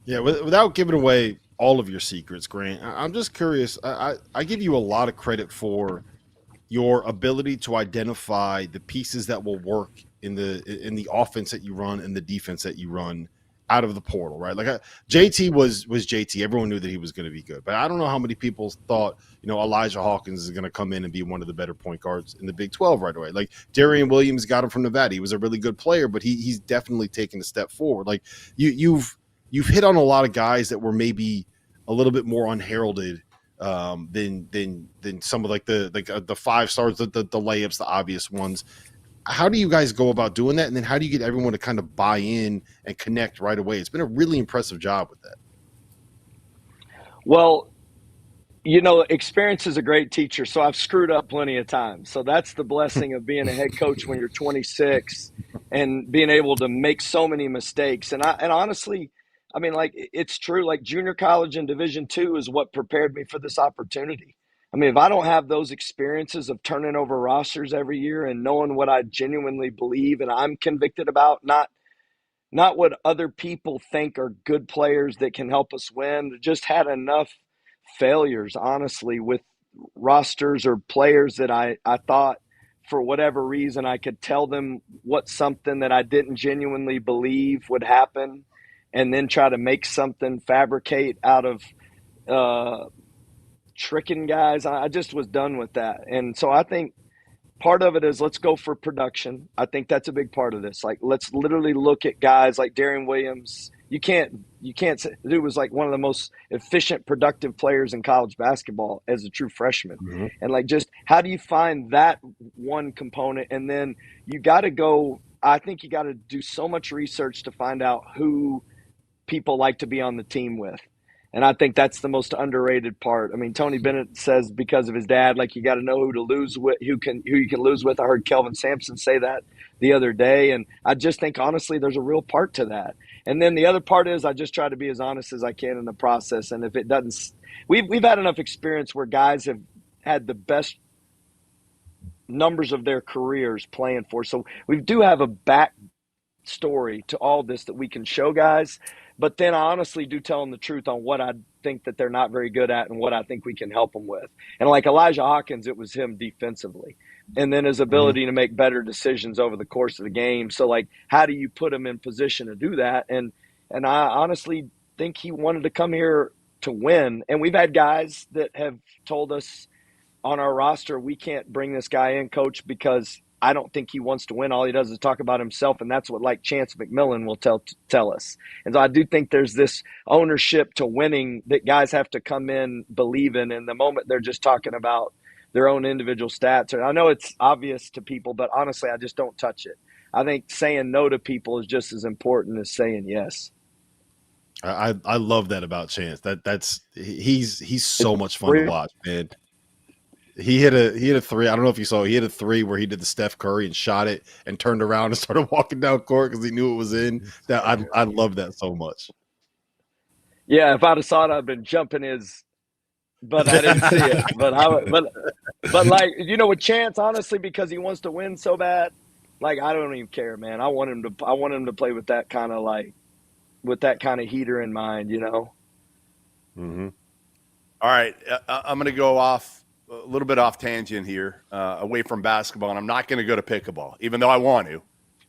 Yeah. Without giving away all of your secrets, Grant, I'm just curious. I give you a lot of credit for your ability to identify the pieces that will work in the offense that you run and the defense that you run out of the portal, right? Like JT was JT. Everyone knew that he was going to be good, but I don't know how many people thought, Elijah Hawkins is going to come in and be one of the better point guards in the Big 12 right away. Like Darian Williams got him from Nevada. He was a really good player, but he's definitely taken a step forward. Like you've hit on a lot of guys that were maybe a little bit more unheralded than some of the 5 stars, the layups, the obvious ones. How do you guys go about doing that? And then how do you get everyone to kind of buy in and connect right away? It's been a really impressive job with that. Well, experience is a great teacher. So I've screwed up plenty of times. So that's the blessing of being a head coach when you're 26 and being able to make so many mistakes. And honestly, I mean, like, it's true. Like junior college and Division II is what prepared me for this opportunity. I mean, if I don't have those experiences of turning over rosters every year and knowing what I genuinely believe and I'm convicted about, not what other people think are good players that can help us win, just had enough failures, honestly, with rosters or players that I thought for whatever reason I could tell them what something that I didn't genuinely believe would happen and then try to make something, fabricate out of tricking guys. I just was done with that. And so I think part of it is let's go for production. I think that's a big part of this. Like, let's literally look at guys like Darian Williams. You can't say the dude was like one of the most efficient, productive players in college basketball as a true freshman. Mm-hmm. And like, just how do you find that one component? And then you got to go, I think you got to do so much research to find out who people like to be on the team with. And I think that's the most underrated part. I mean, Tony Bennett says because of his dad, like, you got to know who to lose with, who you can lose with. I heard Kelvin Sampson say that the other day. And I just think, honestly, there's a real part to that. And then the other part is I just try to be as honest as I can in the process. And if it doesn't, we've had enough experience where guys have had the best numbers of their careers playing for. So we do have a back story to all this that we can show guys. But then I honestly do tell them the truth on what I think that they're not very good at and what I think we can help them with. And like Elijah Hawkins, it was him defensively. And then his ability to make better decisions over the course of the game. So, like, how do you put him in position to do that? And I honestly think he wanted to come here to win. And we've had guys that have told us on our roster, we can't bring this guy in, coach, because I don't think he wants to win. All he does is talk about himself, and that's what, like, Chance McMillan will tell us. And so I do think there's this ownership to winning that guys have to come in believing. And the moment they're just talking about their own individual stats, and I know it's obvious to people, but honestly, I just don't touch it. I think saying no to people is just as important as saying yes. I love that about Chance. He's so much fun to watch, man. He hit a three. I don't know if you saw. He hit a three where he did the Steph Curry and shot it and turned around and started walking down court because he knew it was in. That I love that so much. Yeah, if I'd have saw it, I'd been jumping his, but I didn't see it. But like, with Chance, honestly, because he wants to win so bad, like, I don't even care, man. I want him to play with that kind of heater in mind, Mm-hmm. All right, I'm going to go off a little bit off tangent here, away from basketball, and I'm not going to go to pickleball, even though I want to.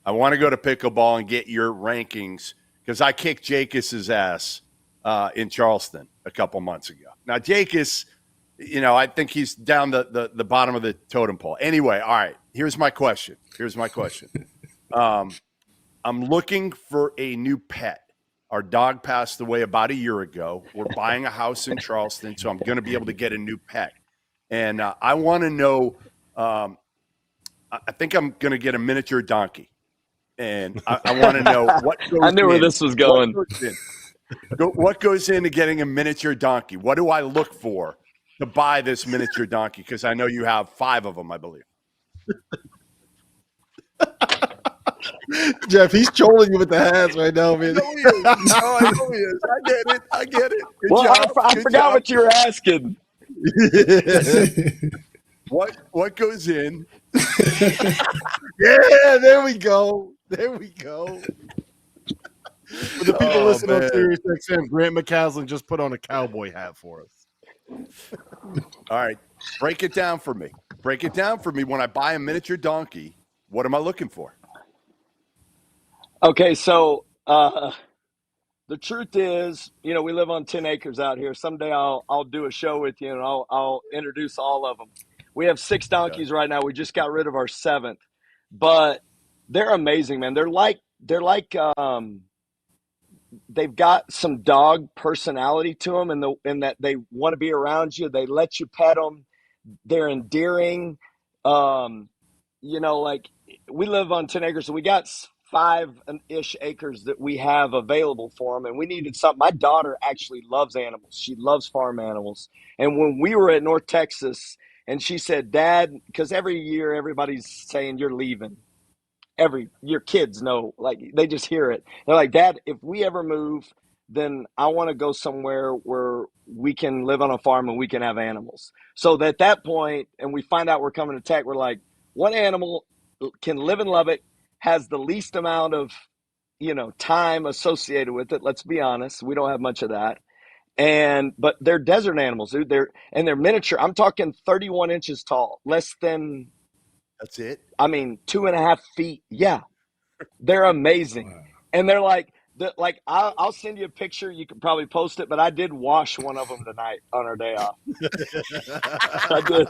I want to go to pickleball and get your rankings because I kicked Jacobs's ass in Charleston a couple months ago. Now, Jacobs, I think he's down the bottom of the totem pole. Anyway, all right, here's my question. I'm looking for a new pet, Our dog passed away about a year ago. We're buying a house in Charleston, so I'm going to be able to get a new pet. And I want to know, I think I'm going to get a miniature donkey. And I want to know what goes I knew where in. this was going. What goes into getting a miniature donkey? What do I look for to buy this miniature donkey? Because I know you have 5 of them, I believe. Jeff, he's trolling you with the hands right now, man. I know he is. I know he is. I get it. Good Well, job. I Good forgot job. what you were asking. What goes in? Yeah, there we go. There we go. For the people listening on Sirius XM, Grant McCasland just put on a cowboy hat for us. All right. Break it down for me. Break it down for me. When I buy a miniature donkey, what am I looking for? Okay, so the truth is, you know, we live on 10 acres out here. Someday I'll do a show with you and I'll introduce all of them. We have 6 donkeys right now. We just got rid of our 7th, but they're amazing, man. They're like they've got some dog personality to them, in that they want to be around you. They let you pet them. They're endearing. You know, like, we live on 10 acres, so we got 5-ish acres that we have available for them, and we needed something. My daughter actually loves animals. She loves farm animals. And when we were at North Texas, and she said, Dad, because every year everybody's saying you're leaving. Your kids know, like, they just hear it. They're like, Dad, if we ever move, then I want to go somewhere where we can live on a farm and we can have animals. So at that point, and we find out we're coming to Tech, we're like, what animal can live in Lubbock, has the least amount of, you know, time associated with it? Let's be honest, we don't have much of that. But they're desert animals, dude. They're miniature. I'm talking 31 inches tall, less than, That's it. I mean, 2.5 feet. Yeah, they're amazing. Wow. And they're like, I'll send you a picture. You can probably post it, but I did wash one of them tonight on our day off. I did.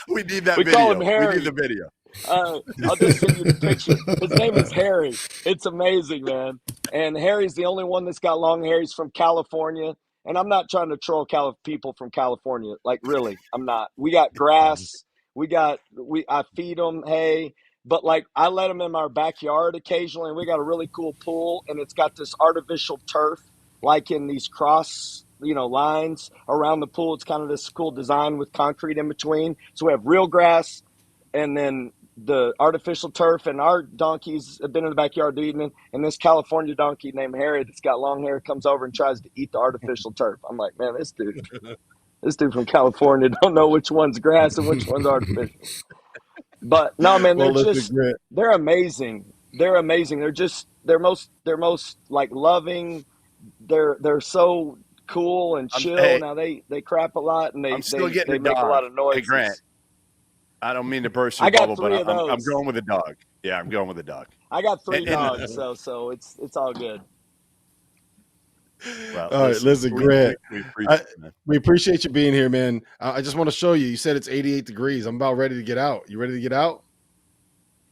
We need that We video. call him Harry. We need the video. I'll just send you the picture. His name is Harry. It's amazing, man. And Harry's the only one that's got long hair. He's from California. And I'm not trying to troll people from California. Like, really, I'm not. We got grass. I feed them hay. But, like, I let them in our backyard occasionally. And we got a really cool pool. And it's got this artificial turf, like in these cross, you know, lines around the pool. It's kind of this cool design with concrete in between. So we have real grass and then the artificial turf, and our donkeys have been in the backyard eating it. And this California donkey named Harry that's got long hair comes over and tries to eat the artificial turf. I'm like, man, this dude from California don't know which one's grass and which one's artificial. But no, man, they're amazing. They're amazing. They're most like loving. They're so cool and chill. Hey, now they crap a lot and they make dog. a lot of noise. Hey, Grant, I don't mean to burst your bubble, but I'm going with a dog. Yeah, I'm going with a dog. I got 3 dogs, so it's all good. Well, all right, listen, Grant. We appreciate you being here, man. I just want to show you. You said it's 88 degrees. I'm about ready to get out. You ready to get out?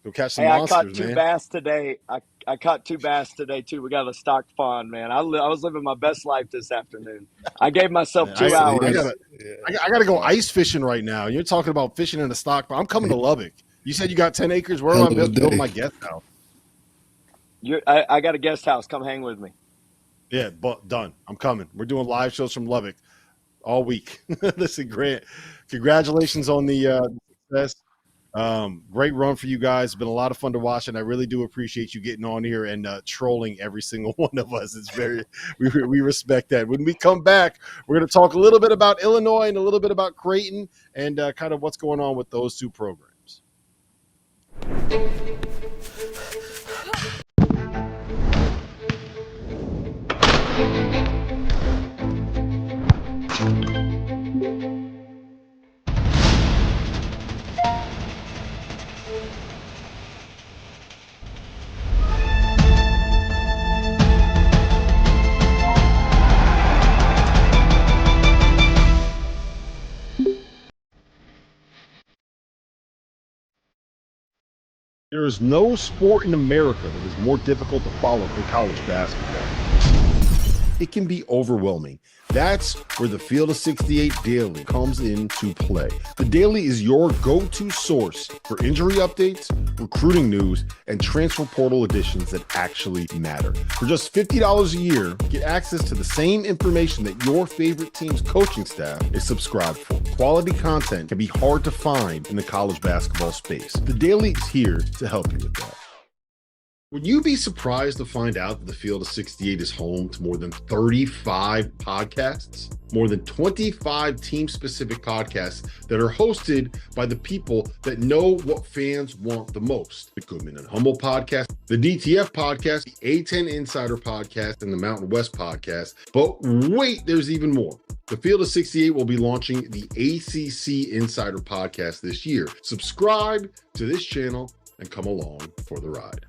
Go catch some monsters, I caught 2 bass today. I caught 2 bass today too. We got a stock pond, man. I was living my best life this afternoon. I gave myself 2 hours. I gotta go ice fishing right now. You're talking about fishing in a stock pond. I'm coming to Lubbock. You said you got 10 acres. Where am I building my guest house? I got a guest house. Come hang with me. Yeah, but done. I'm coming. We're doing live shows from Lubbock all week. Listen, Grant, congratulations on the success. Great run for you guys. It's been a lot of fun to watch, and I really do appreciate you getting on here and trolling every single one of us. It's we respect that. When we come back, we're going to talk a little bit about Illinois and a little bit about Creighton and kind of what's going on with those 2 programs. There is no sport in America that is more difficult to follow than college basketball. it can be overwhelming. That's where the Field of 68 Daily comes into play. The Daily is your go-to source for injury updates, recruiting news, and transfer portal additions that actually matter. For just $50 a year, get access to the same information that your favorite team's coaching staff is subscribed for. Quality content can be hard to find in the college basketball space. The Daily is here to help you with that. Would you be surprised to find out that the Field of 68 is home to more than 35 podcasts? More than 25 team-specific podcasts that are hosted by the people that know what fans want the most. The Goodman and Humble podcast, the DTF podcast, the A10 Insider podcast, and the Mountain West podcast. But wait, there's even more. The Field of 68 will be launching the ACC Insider podcast this year. Subscribe to this channel and come along for the ride.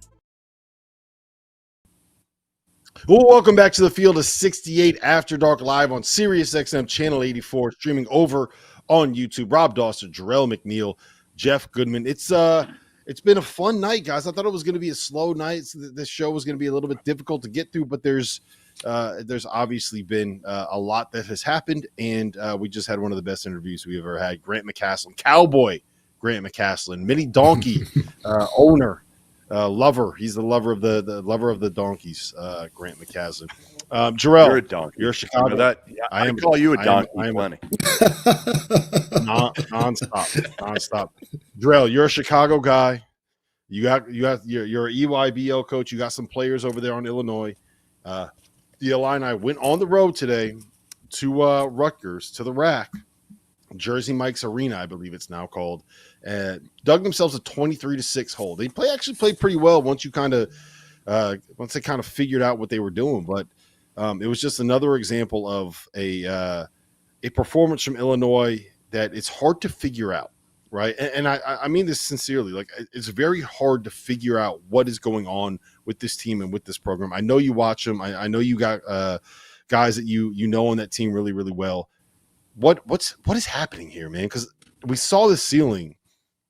Well, welcome back to the Field of 68 After Dark live on Sirius XM Channel 84, streaming over on YouTube. Rob Dawson, Jerel McNeal, Jeff Goodman. It's been a fun night, guys. I thought it was going to be a slow night. This show was going to be a little bit difficult to get through, but there's obviously been a lot that has happened, and we just had one of the best interviews we've ever had. Grant McCasland, Cowboy Grant McCasland, mini donkey owner. Lover. He's the lover of the lover of the donkeys. Grant McCasland. Jerel, you're a donkey. You're a Chicago. You know that? Yeah, I call you a donkey. I am plenty. Nonstop. Jerel, you're a Chicago guy. You're an EYBL coach. You got some players over there on Illinois. The Illini went on the road today to Rutgers, to the Rack. Jersey Mike's Arena, I believe it's now called, dug themselves a 23-6 hole. They actually played pretty well once they kind of figured out what they were doing. But it was just another example of a performance from Illinois that it's hard to figure out, right? And I mean this sincerely. Like, it's very hard to figure out what is going on with this team and with this program. I know you watch them. I know you got guys that you know on that team really, really well. What is happening here, man? Because we saw the ceiling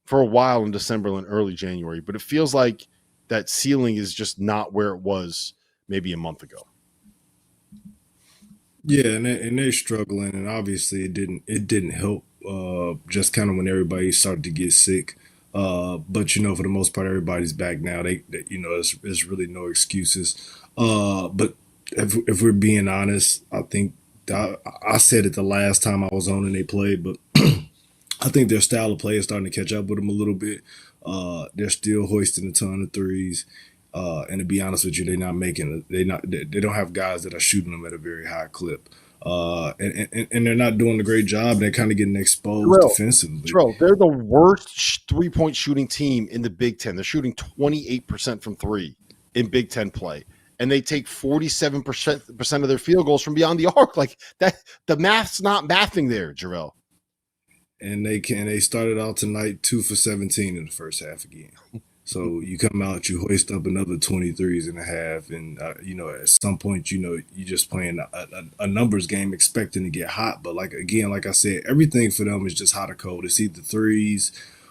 for a while in December and early January, but it feels like that ceiling is just not where it was maybe a month ago. Yeah, and they're struggling, and obviously it didn't help. Just kind of when everybody started to get sick, but for the most part, everybody's back now. There's really no excuses. But if we're being honest, I think. I said it the last time I was on and they played, but I think their style of play is starting to catch up with them a little bit. They're still hoisting a ton of threes, and to be honest with you, they don't have guys that are shooting them at a very high clip, and they're not doing a great job. They're kind of getting exposed defensively. They're the worst 3-point shooting team in the Big Ten. They're shooting 28% from three in Big Ten play. And they take 47% of their field goals from beyond the arc. Like that, the math's not mathing there, Jerel. And they started out tonight 2 for 17 in the first half again. So you come out, you hoist up another 23s in a half, and at some point, you're just playing a numbers game, expecting to get hot. But like I said, everything for them is just hot or cold. It's either threes,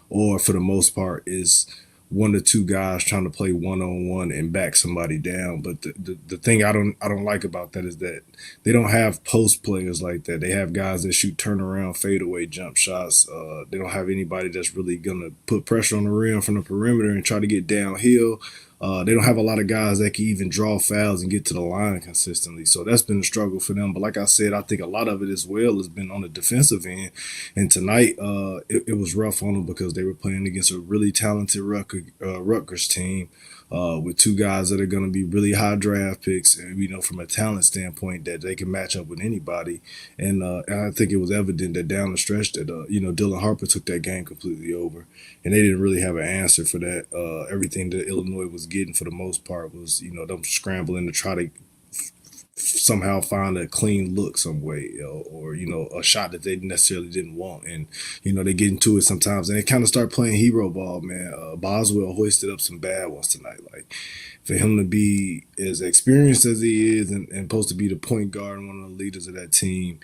or for the most part, is one or two guys trying to play one-on-one and back somebody down. But the thing I don't like about that is that they don't have post players like that. They have guys that shoot turnaround, fadeaway jump shots. They don't have anybody that's really going to put pressure on the rim from the perimeter and try to get downhill. They don't have a lot of guys that can even draw fouls and get to the line consistently. So that's been a struggle for them. But like I said, I think a lot of it as well has been on the defensive end. And tonight, it was rough on them because they were playing against a really talented Rutgers team with two guys that are going to be really high draft picks, and from a talent standpoint that they can match up with anybody. And I think it was evident that down the stretch that Dylan Harper took that game completely over, and they didn't really have an answer for that. Everything that Illinois was getting for the most part was them scrambling to try to somehow find a clean look some way, or a shot that they necessarily didn't want, and they get into it sometimes, and they kind of start playing hero ball, man. Boswell hoisted up some bad ones tonight. Like, for him to be as experienced as he is and supposed to be the point guard and one of the leaders of that team,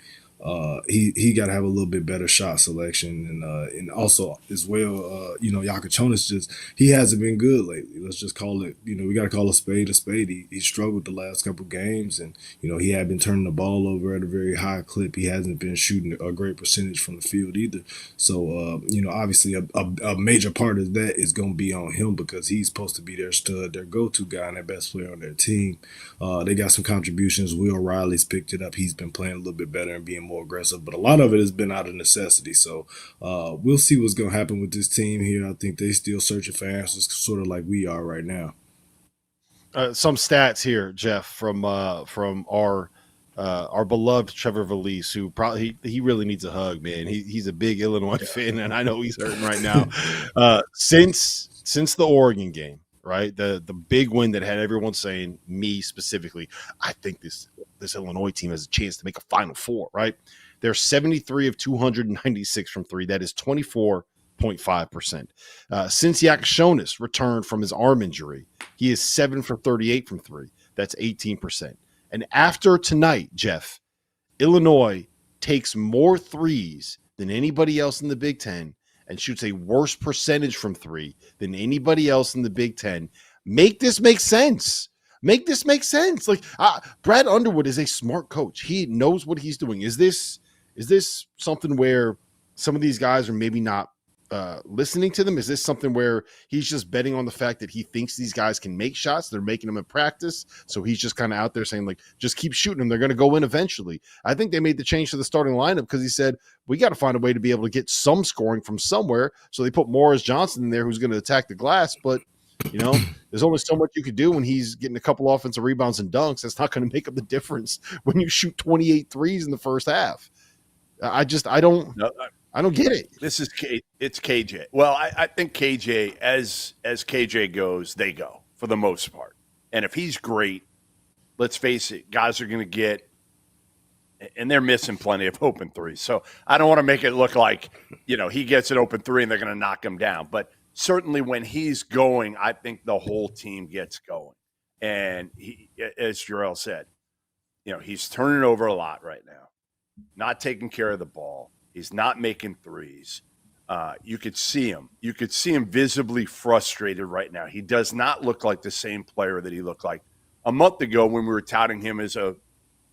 he got to have a little bit better shot selection, and also as well, Yakachonis he hasn't been good lately. Let's just call it, we got to call a spade a spade. He struggled the last couple games, and he had been turning the ball over at a very high clip. He hasn't been shooting a great percentage from the field either. So obviously a major part of that is going to be on him, because he's supposed to be their stud, their go-to guy, and their best player on their team. They got some contributions. Will Riley's picked it up. He's been playing a little bit better and being more aggressive, but a lot of it has been out of necessity. So we'll see what's going to happen with this team here. I think they still searching for answers, sort of like we are right now. Some stats here, Jeff, from our beloved Trevor Valise, who probably he really needs a hug, man. He's a big Illinois fan, and I know he's hurting right now. Since the Oregon game, right, the big win that had everyone saying, me specifically, I think this Illinois team has a chance to make a Final Four, right? They're 73 of 296 from three. That is 24.5%. Since Yakachonis returned from his arm injury, he is 7 for 38 from three. That's 18%. And after tonight, Jeff, Illinois takes more threes than anybody else in the Big Ten and shoots a worse percentage from three than anybody else in the Big Ten. Make this make sense. Make this make sense. Like Brad Underwood is a smart coach. He knows what he's doing. Is this something where some of these guys are maybe not listening to them? Is this something where he's just betting on the fact that he thinks these guys can make shots? They're making them in practice. So he's just kind of out there saying, like, just keep shooting them. They're going to go in eventually. I think they made the change to the starting lineup because he said, we got to find a way to be able to get some scoring from somewhere. So they put Morris Johnson in there, who's going to attack the glass. But, there's only so much you could do when he's getting a couple offensive rebounds and dunks. That's not going to make up the difference when you shoot 28 threes in the first half. I don't get it. It's KJ. Well, I think KJ, as KJ goes, they go for the most part. And if he's great, let's face it, guys are going to get, and they're missing plenty of open threes. So I don't want to make it look like, he gets an open three and they're going to knock him down. But certainly when he's going, I think the whole team gets going. And he, as Jerel said, he's turning over a lot right now, not taking care of the ball. He's not making threes. You could see him. You could see him visibly frustrated right now. He does not look like the same player that he looked like a month ago when we were touting him as a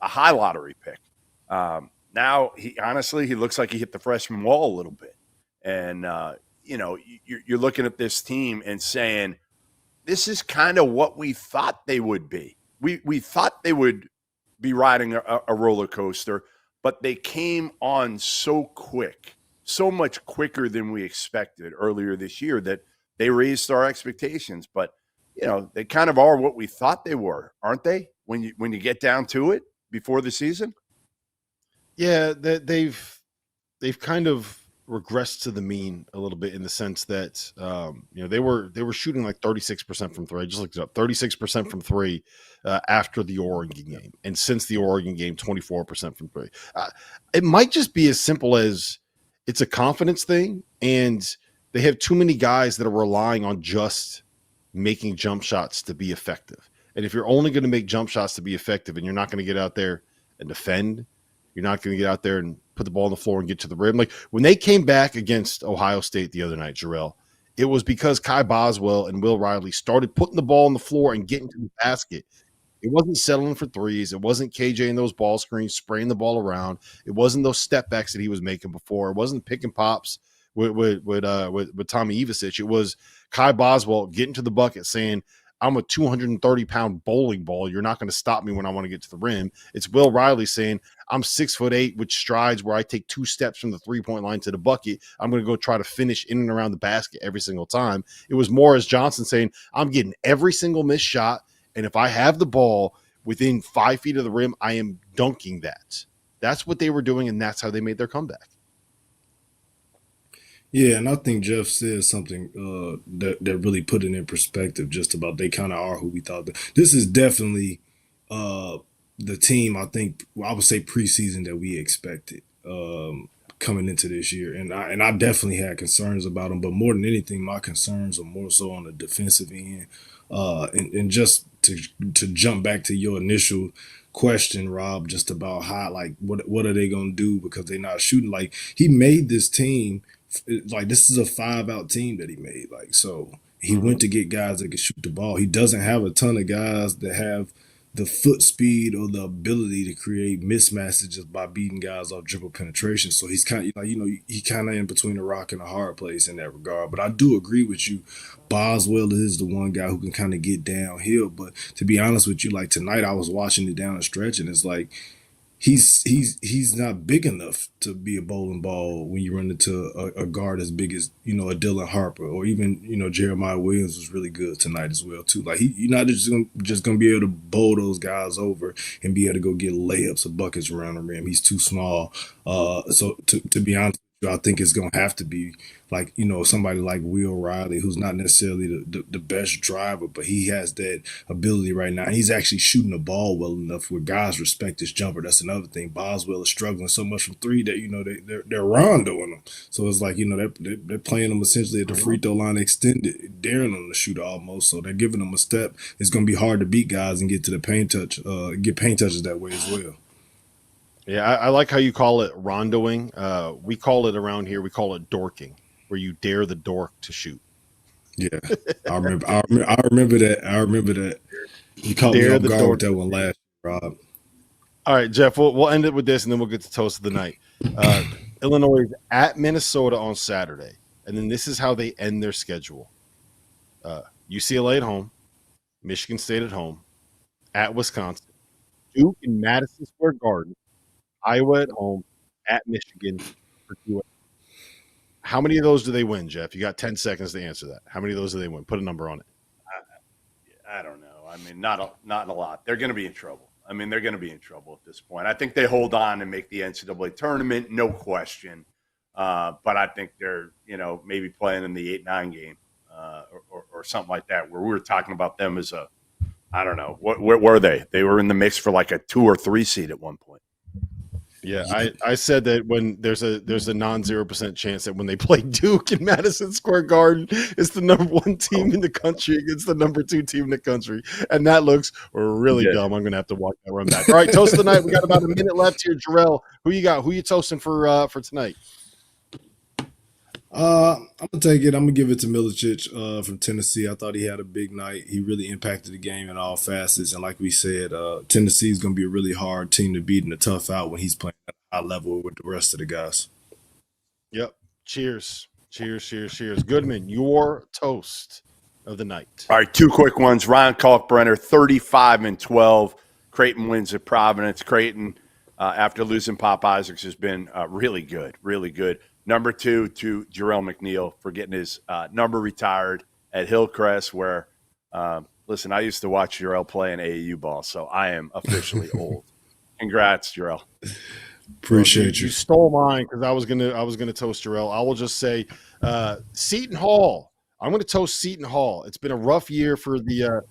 high lottery pick. Now, he looks like he hit the freshman wall a little bit. And, you're looking at this team and saying, this is kind of what we thought they would be. We thought they would be riding a roller coaster, but they came on so quick, so much quicker than we expected earlier this year that they raised our expectations. But, they kind of are what we thought they were, aren't they? When you get down to it before the season? Yeah, they've kind of regressed to the mean a little bit in the sense that they were shooting like 36% from three. I just looked it up, 36% from three after the Oregon game, and since the Oregon game, 24% from three. It might just be as simple as it's a confidence thing, and they have too many guys that are relying on just making jump shots to be effective. And if you're only going to make jump shots to be effective, and you're not going to get out there and defend, you're not going to get out there and put the ball on the floor and get to the rim. Like when they came back against Ohio State the other night, Jerel, it was because Kai Boswell and Will Riley started putting the ball on the floor and getting to the basket. It wasn't settling for threes. It wasn't KJ in those ball screens, spraying the ball around. It wasn't those step backs that he was making before. It wasn't pick and pops with Tommy Ivasic. It was Kai Boswell getting to the bucket saying, I'm a 230-pound bowling ball. You're not going to stop me when I want to get to the rim. It's Will Riley saying, I'm 6'8" with strides where I take 2 steps from the three-point line to the bucket. I'm going to go try to finish in and around the basket every single time. It was Morris Johnson saying, I'm getting every single missed shot, and if I have the ball within 5 feet of the rim, I am dunking that. That's what they were doing, and that's how they made their comeback. Yeah, and I think Jeff said something that really put it in perspective just about they kind of are who we thought. This is definitely the team, I think, I would say preseason that we expected. coming into this year, and I definitely had concerns about him. But more than anything, my concerns are more so on the defensive end. And just to jump back to your initial question, Rob, just about how, like, what are they gonna do because they're not shooting? Like, he made this team, like, this is a 5-out team that he made. Like, so he went to get guys that can shoot the ball. He doesn't have a ton of guys that have the foot speed or the ability to create mismatches just by beating guys off dribble penetration. So he's kind of, like, he kind of in between a rock and a hard place in that regard. But I do agree with you. Boswell is the one guy who can kind of get downhill. But to be honest with you, like, tonight I was watching it down the stretch, and it's like he's not big enough to be a bowling ball when you run into a guard as big as, a Dylan Harper, or even, Jeremiah Williams was really good tonight as well too. Like, you're not just gonna be able to bowl those guys over and be able to go get layups or buckets around the rim. He's too small. So to be honest, I think it's going to have to be like, somebody like Will Riley, who's not necessarily the best driver, but he has that ability right now. And he's actually shooting the ball well enough where guys respect his jumper. That's another thing. Boswell is struggling so much from three that, they're rondoing him. So it's like, they're playing him essentially at the free throw line extended, daring them to shoot almost. So they're giving them a step. It's going to be hard to beat guys and get to the paint touch, get paint touches that way as well. Yeah, I like how you call it rondoing. We call it around here, we call it dorking, where you dare the dork to shoot. Yeah, I remember that. I remember that. You caught me off guard with that one last year, Rob. All right, Jeff, we'll end it with this, and then we'll get to toast of the night. Illinois is at Minnesota on Saturday, and then this is how they end their schedule. UCLA at home, Michigan State at home, at Wisconsin, Duke in Madison Square Garden, Iowa at home, at Michigan, Purdue. How many of those do they win, Jeff? You got 10 seconds to answer that. How many of those do they win? Put a number on it. I don't know. I mean, not a lot. They're going to be in trouble. I mean, they're going to be in trouble at this point. I think they hold on and make the NCAA tournament, no question. But I think they're, maybe playing in the 8-9 game or something like that, where we were talking about them as I don't know. What were they? They were in the mix for like a 2 or 3 seed at one point. Yeah, I said that when there's a non-0% chance that when they play Duke in Madison Square Garden, it's the number 1 team in the country against the number 2 team in the country, and that looks really dumb. I'm gonna have to watch that run back. All right, toast of the night. We got about a minute left here. Jerel, who you got? Who you toasting for tonight? I'm gonna take it. I'm gonna give it to Milicic from Tennessee. I thought he had a big night. He really impacted the game in all facets. And like we said, Tennessee is gonna be a really hard team to beat and a tough out when he's playing at a high level with the rest of the guys. Yep. Cheers. Goodman, your toast of the night. All right, 2 quick ones. Ryan Kalkbrenner, 35-12. Creighton wins at Providence. Creighton, after losing Pop Isaacs, has been really good, really good. Number 2 to Jerel McNeal for getting his number retired at Hillcrest, where, listen, I used to watch Jerel play in AAU ball, so I am officially old. Congrats, Jerel. Appreciate you. You stole mine because I was gonna toast Jerel. I will just say Seton Hall. I'm gonna toast Seton Hall. It's been a rough year for the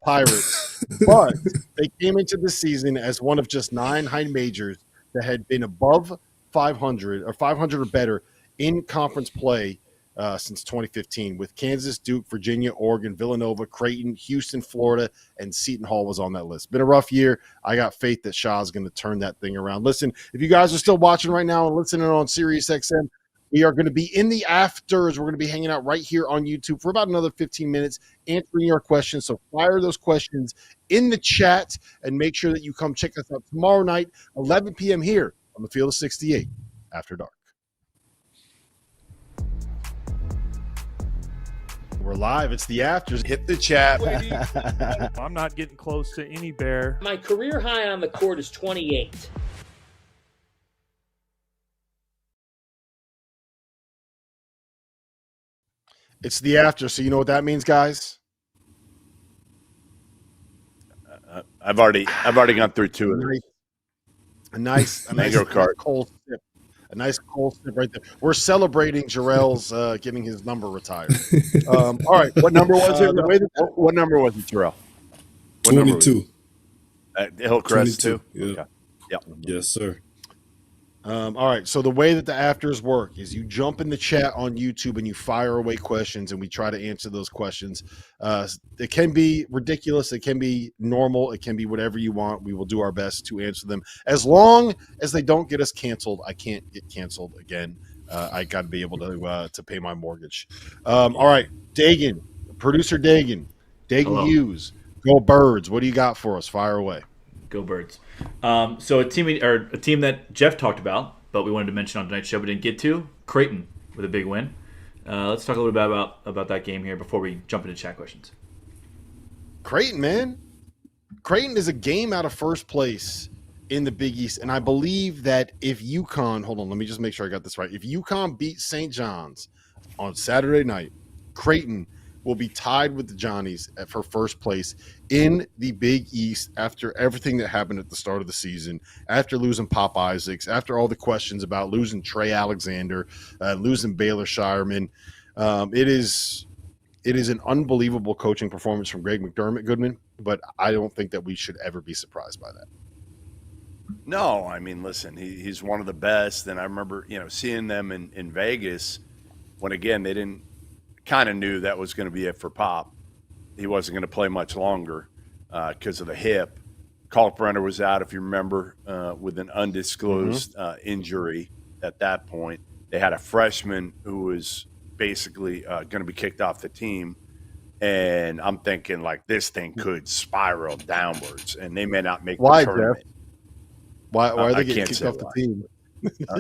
Pirates, but they came into the season as one of just 9 high majors that had been above 500 or 500 or better in conference play since 2015, with Kansas, Duke, Virginia, Oregon, Villanova, Creighton, Houston, Florida, and Seton Hall was on that list. Been a rough year. I got faith that Shaw's going to turn that thing around. Listen, if you guys are still watching right now and listening on SiriusXM, we are going to be in the afters. We're going to be hanging out right here on YouTube for about another 15 minutes answering your questions. So fire those questions in the chat and make sure that you come check us out tomorrow night, 11 p.m. here on the Field of 68 After Dark. We're live. It's the afters. Hit the chat. I'm not getting close to any bear. My career high on the court is 28. It's the after, so you know what that means, guys? I've already gone through 2 of these. A nice cold sip. A nice cold sip right there. We're celebrating Jerel's getting his number retired. All right. What number was it? What number was it, Jerel? 22. Hillcrest, 22. too? Yeah. Okay. Yep. Yes, sir. All right. So the way that the afters work is you jump in the chat on YouTube and you fire away questions, and we try to answer those questions. It can be ridiculous. It can be normal. It can be whatever you want. We will do our best to answer them as long as they don't get us canceled. I can't get canceled again. I got to be able to pay my mortgage. All right. Dagan, producer Dagan Hello. Hughes, go Birds. What do you got for us? Fire away. Go Birds. So a team that Jeff talked about, but we wanted to mention on tonight's show but didn't get to, Creighton with a big win. Let's talk a little bit about that game here before we jump into chat questions. Creighton, man. Creighton is a game out of first place in the Big East, and I believe that if UConn, hold on, let me just make sure I got this right. If UConn beats St. John's on Saturday night, Creighton will be tied with the Johnnies for first place in the Big East after everything that happened at the start of the season, after losing Pop Isaacs, after all the questions about losing Trey Alexander, losing Baylor Shireman. It is an unbelievable coaching performance from Greg McDermott, Goodman, but I don't think that we should ever be surprised by that. No, I mean, listen, he's one of the best. And I remember, seeing them in Vegas when, again, they didn't kind of knew that was going to be it for Pop. He wasn't going to play much longer because of the hip. Kalkbrenner was out, if you remember, with an undisclosed injury at that point. They had a freshman who was basically going to be kicked off the team. And I'm thinking, like, this thing could spiral downwards, and they may not make the tournament. Jeff? Why are they getting kicked off the team?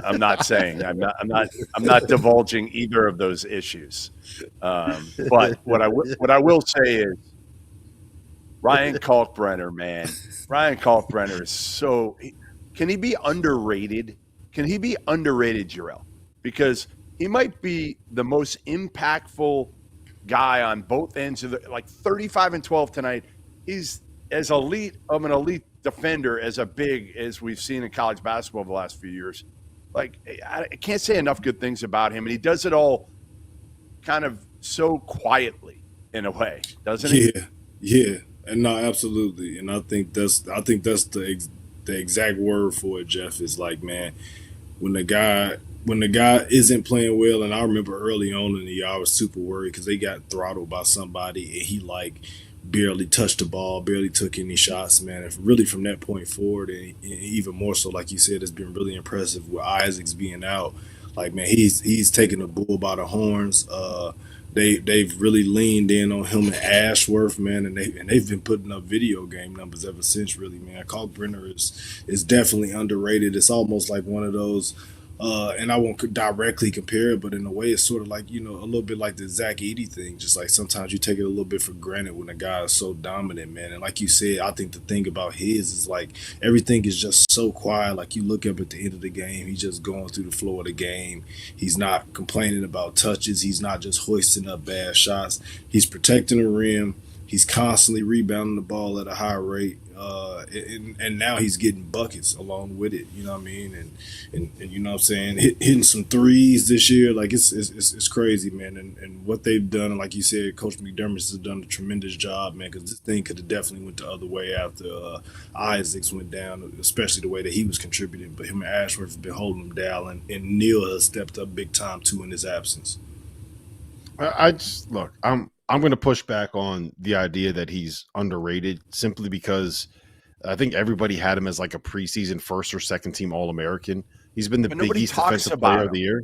I'm not saying. I'm not divulging either of those issues. But what I will say is Ryan Kalkbrenner, man. Ryan Kalkbrenner is so. Can he be underrated? Can he be underrated, Jerel? Because he might be the most impactful guy on both ends of the, like 35 and 12 tonight. He's as elite of an elite defender as a big as we've seen in college basketball the last few years. Like, I can't say enough good things about him, and he does it all kind of so quietly in a way, doesn't he? Yeah, and no, absolutely. And I think that's the exact word for it, Jeff. Is like, man, when the guy isn't playing well, and I remember early on in the year I was super worried because they got throttled by somebody, and he barely touched the ball, barely took any shots, man. And really from that point forward, and even more so, like you said, it's been really impressive with Isaacs being out. Like, man, he's taking the bull by the horns. They've really leaned in on him and Ashworth, man, and they've been putting up video game numbers ever since, really, man. Kalkbrenner is definitely underrated. It's almost like one of those. And I won't directly compare it, but in a way, it's sort of like, a little bit like the Zach Edey thing. Just like sometimes you take it a little bit for granted when a guy is so dominant, man. And like you said, I think the thing about his is like everything is just so quiet. Like you look up at the end of the game, he's just going through the flow of the game. He's not complaining about touches. He's not just hoisting up bad shots. He's protecting the rim. He's constantly rebounding the ball at a high rate. And now he's getting buckets along with it, you know what I mean? And you know what I'm saying? Hitting some threes this year, like it's crazy, man. And what they've done, and like you said, Coach McDermott has done a tremendous job, man, because this thing could have definitely went the other way after Isaacs went down, especially the way that he was contributing. But him and Ashworth have been holding him down, and Neal has stepped up big time, too, in his absence. I'm going to push back on the idea that he's underrated simply because I think everybody had him as like a preseason first or second team All-American. He's been the Big East Defensive Player of the Year.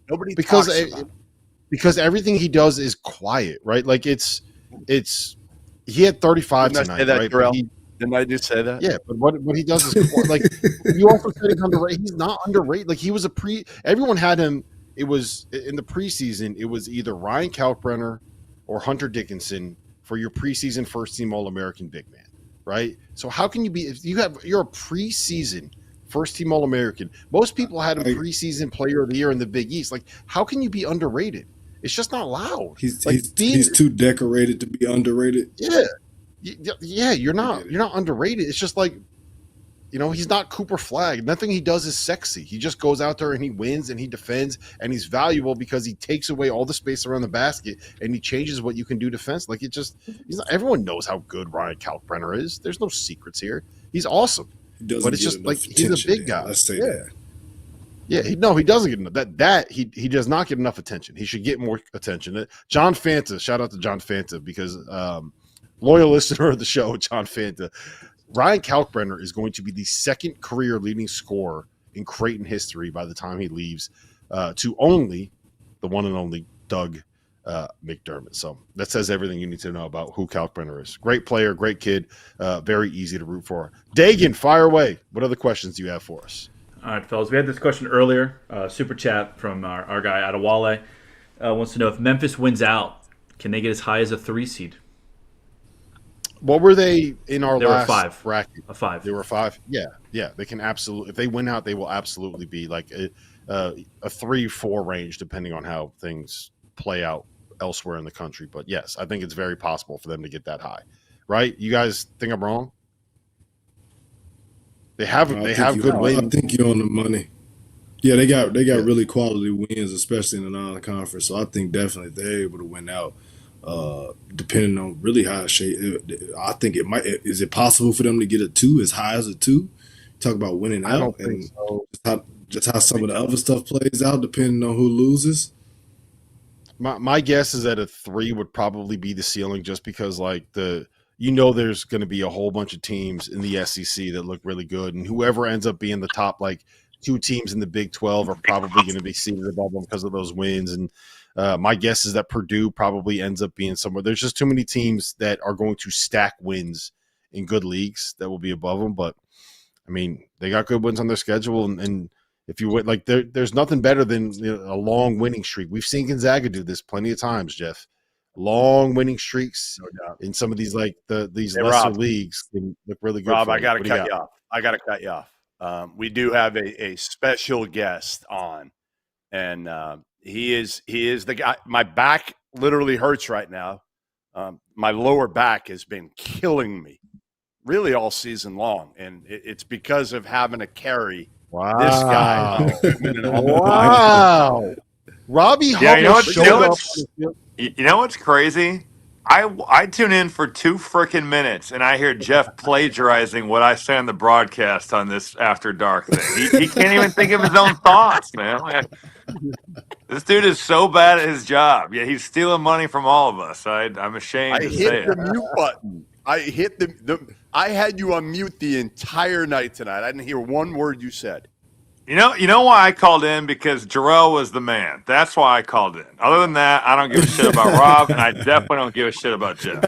Nobody talks about him. Because everything he does is quiet, right? Like he had 35 Didn't tonight, I say that, right? Jerel? Didn't I just say that? Yeah, but what he does is like you also said he's underrated. He's not underrated. Like he was everyone had him. It was in the preseason. It was either Ryan Kalkbrenner or Hunter Dickinson for your preseason first team All-American big man, right? So how can you be if you're a preseason first team All-American? Most people had him preseason player of the year in the Big East. Like, how can you be underrated? It's just not loud. He's too decorated to be underrated. Yeah, you're not underrated. It's just like, he's not Cooper Flagg. Nothing he does is sexy. He just goes out there and he wins and he defends and he's valuable because he takes away all the space around the basket and he changes what you can do defense. Like everyone knows how good Ryan Kalkbrenner is. There's no secrets here. He's awesome. But it's just like he's a big guy. Let's say that. Yeah, he doesn't get enough. He does not get enough attention. He should get more attention. John Fanta, shout out to John Fanta because loyal listener of the show, John Fanta. Ryan Kalkbrenner is going to be the second career leading scorer in Creighton history by the time he leaves, to only the one and only Doug McDermott. So that says everything you need to know about who Kalkbrenner is. Great player, great kid, very easy to root for. Dagan, fire away. What other questions do you have for us? All right, fellas. We had this question earlier, super chat from our guy Adewale. Wants to know if Memphis wins out, can they get as high as a 3 seed? What were they in our They last were 5. bracket? A 5. They were 5. Yeah. They can absolutely. If they win out, they will absolutely be like a 3-4 range, depending on how things play out elsewhere in the country. But yes, I think it's very possible for them to get that high. Right? You guys think I'm wrong? They have good wins. I think you're on the money. Yeah, they got really quality wins, especially in the non-conference. So I think definitely they're able to win out. Depending on really how shape, I think it might. Is it possible for them to get a 2 as high as a 2? Talk about winning out. I don't think so. Just how some of the other stuff plays out, depending on who loses. My guess is that a 3 would probably be the ceiling, just because there's going to be a whole bunch of teams in the SEC that look really good, and whoever ends up being the top 2 teams in the Big 12 are probably going to be seated above them because of those wins. And my guess is that Purdue probably ends up being somewhere. There's just too many teams that are going to stack wins in good leagues that will be above them. But I mean, they got good wins on their schedule, and if you win, there's nothing better than a long winning streak. We've seen Gonzaga do this plenty of times, Jeff. Long winning streaks in some of these these lesser leagues can look really good. Rob, I got to cut you off. We do have a special guest on, and he is the guy. My back literally hurts right now. My lower back has been killing me really all season long, and it's because of having to carry this guy. Wow. Robbie you know what's crazy? I tune in for 2 freaking minutes, and I hear Jeff plagiarizing what I say on the broadcast on this After Dark thing. He can't even think of his own thoughts, man. This dude is so bad at his job. Yeah, he's stealing money from all of us. I'm ashamed to say it. I hit the mute button. I hit I had you on mute the entire night tonight. I didn't hear one word you said. You know why I called in? Because Jerel was the man. That's why I called in. Other than that, I don't give a shit about Rob, and I definitely don't give a shit about Jeff.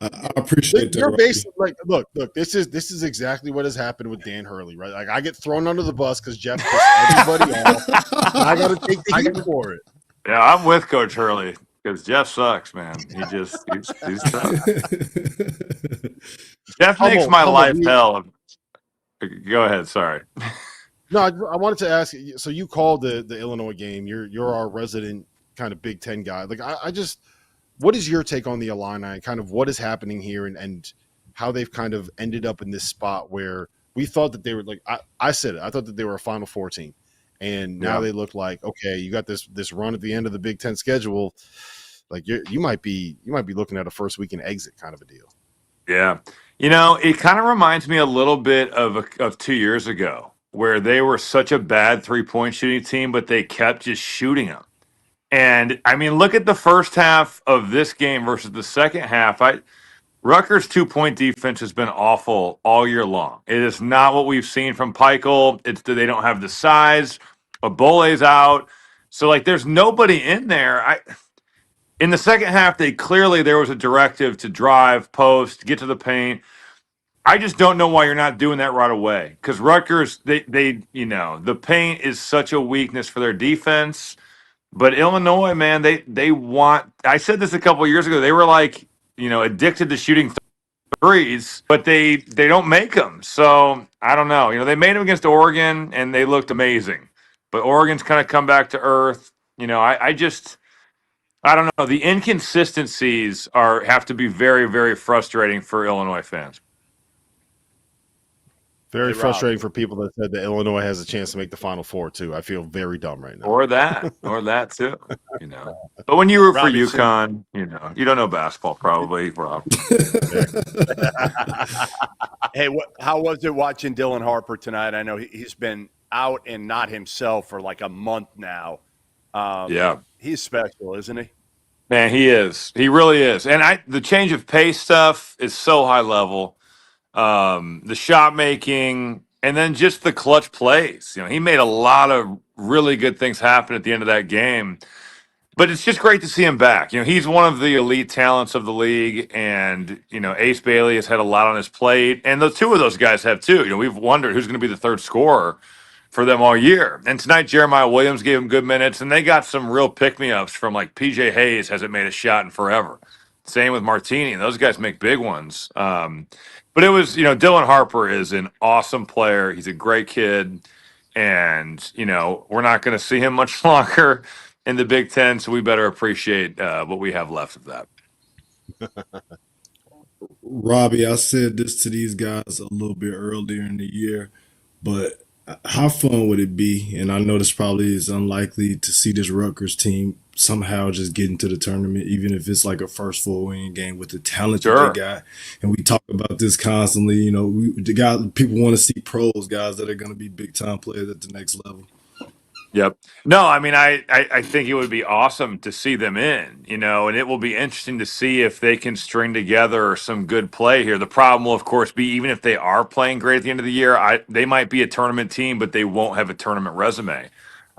I appreciate that. You're basically look. This is exactly what has happened with Dan Hurley, right? I get thrown under the bus because Jeff pissed everybody off. And I got to take the heat for it. Yeah, I'm with Coach Hurley because Jeff sucks, man. He's tough. Jeff makes my life hell. Go ahead. Sorry. No, I wanted to ask you. So you called the Illinois game. You're our resident kind of Big Ten guy. What is your take on the Illini? Kind of what is happening here, and how they've kind of ended up in this spot where we thought that they were I said it. I thought that they were a Final Four team, and now they look like okay. You got this run at the end of the Big Ten schedule. You might be looking at a first weekend exit kind of a deal. Yeah. It kind of reminds me a little bit of 2 years ago where they were such a bad 3-point shooting team, but they kept just shooting them. And, I mean, look at the first half of this game versus the second half. Rutgers' 2-point defense has been awful all year long. It is not what we've seen from Peichel. It's that they don't have the size. Abole's out. So, there's nobody in there. In the second half, there was a directive to drive, post, get to the paint. I just don't know why you're not doing that right away. Because Rutgers, the paint is such a weakness for their defense. But Illinois, man, they want. I said this a couple of years ago. They were addicted to shooting threes, but they don't make them. So I don't know. They made them against Oregon, and they looked amazing. But Oregon's kind of come back to earth. I don't know. The inconsistencies have to be very, very frustrating for Illinois fans. Very Hey, frustrating for people that said that Illinois has a chance to make the Final Four too. I feel very dumb right now. Or that too. But when you root for Robbie, since UConn, you don't know basketball probably, Rob. hey, how was it watching Dylan Harper tonight? I know he's been out and not himself for like a month now. Yeah. He's special, isn't he? Man, he is. He really is. And the change of pace stuff is so high level. The shot making, and then just the clutch plays. He made a lot of really good things happen at the end of that game. But it's just great to see him back. He's one of the elite talents of the league, and Ace Bailey has had a lot on his plate, and the two of those guys have too. We've wondered who's going to be the third scorer for them all year. And tonight, Jeremiah Williams gave him good minutes, and they got some real pick-me-ups from like PJ Hayes hasn't made a shot in forever. Same with Martini. Those guys make big ones. But it was, Dylan Harper is an awesome player. He's a great kid, and we're not going to see him much longer in the Big Ten, so we better appreciate what we have left of that. Robbie, I said this to these guys a little bit earlier in the year, but how fun would it be? And I know this probably is unlikely to see this Rutgers team somehow just get into the tournament, even if it's like a first four-win game with the talent that they got. And we talk about this constantly. People want to see pros, guys that are going to be big-time players at the next level. Yep. No, I mean, I think it would be awesome to see them in, and it will be interesting to see if they can string together some good play here. The problem will, of course, be even if they are playing great at the end of the year, they might be a tournament team, but they won't have a tournament resume,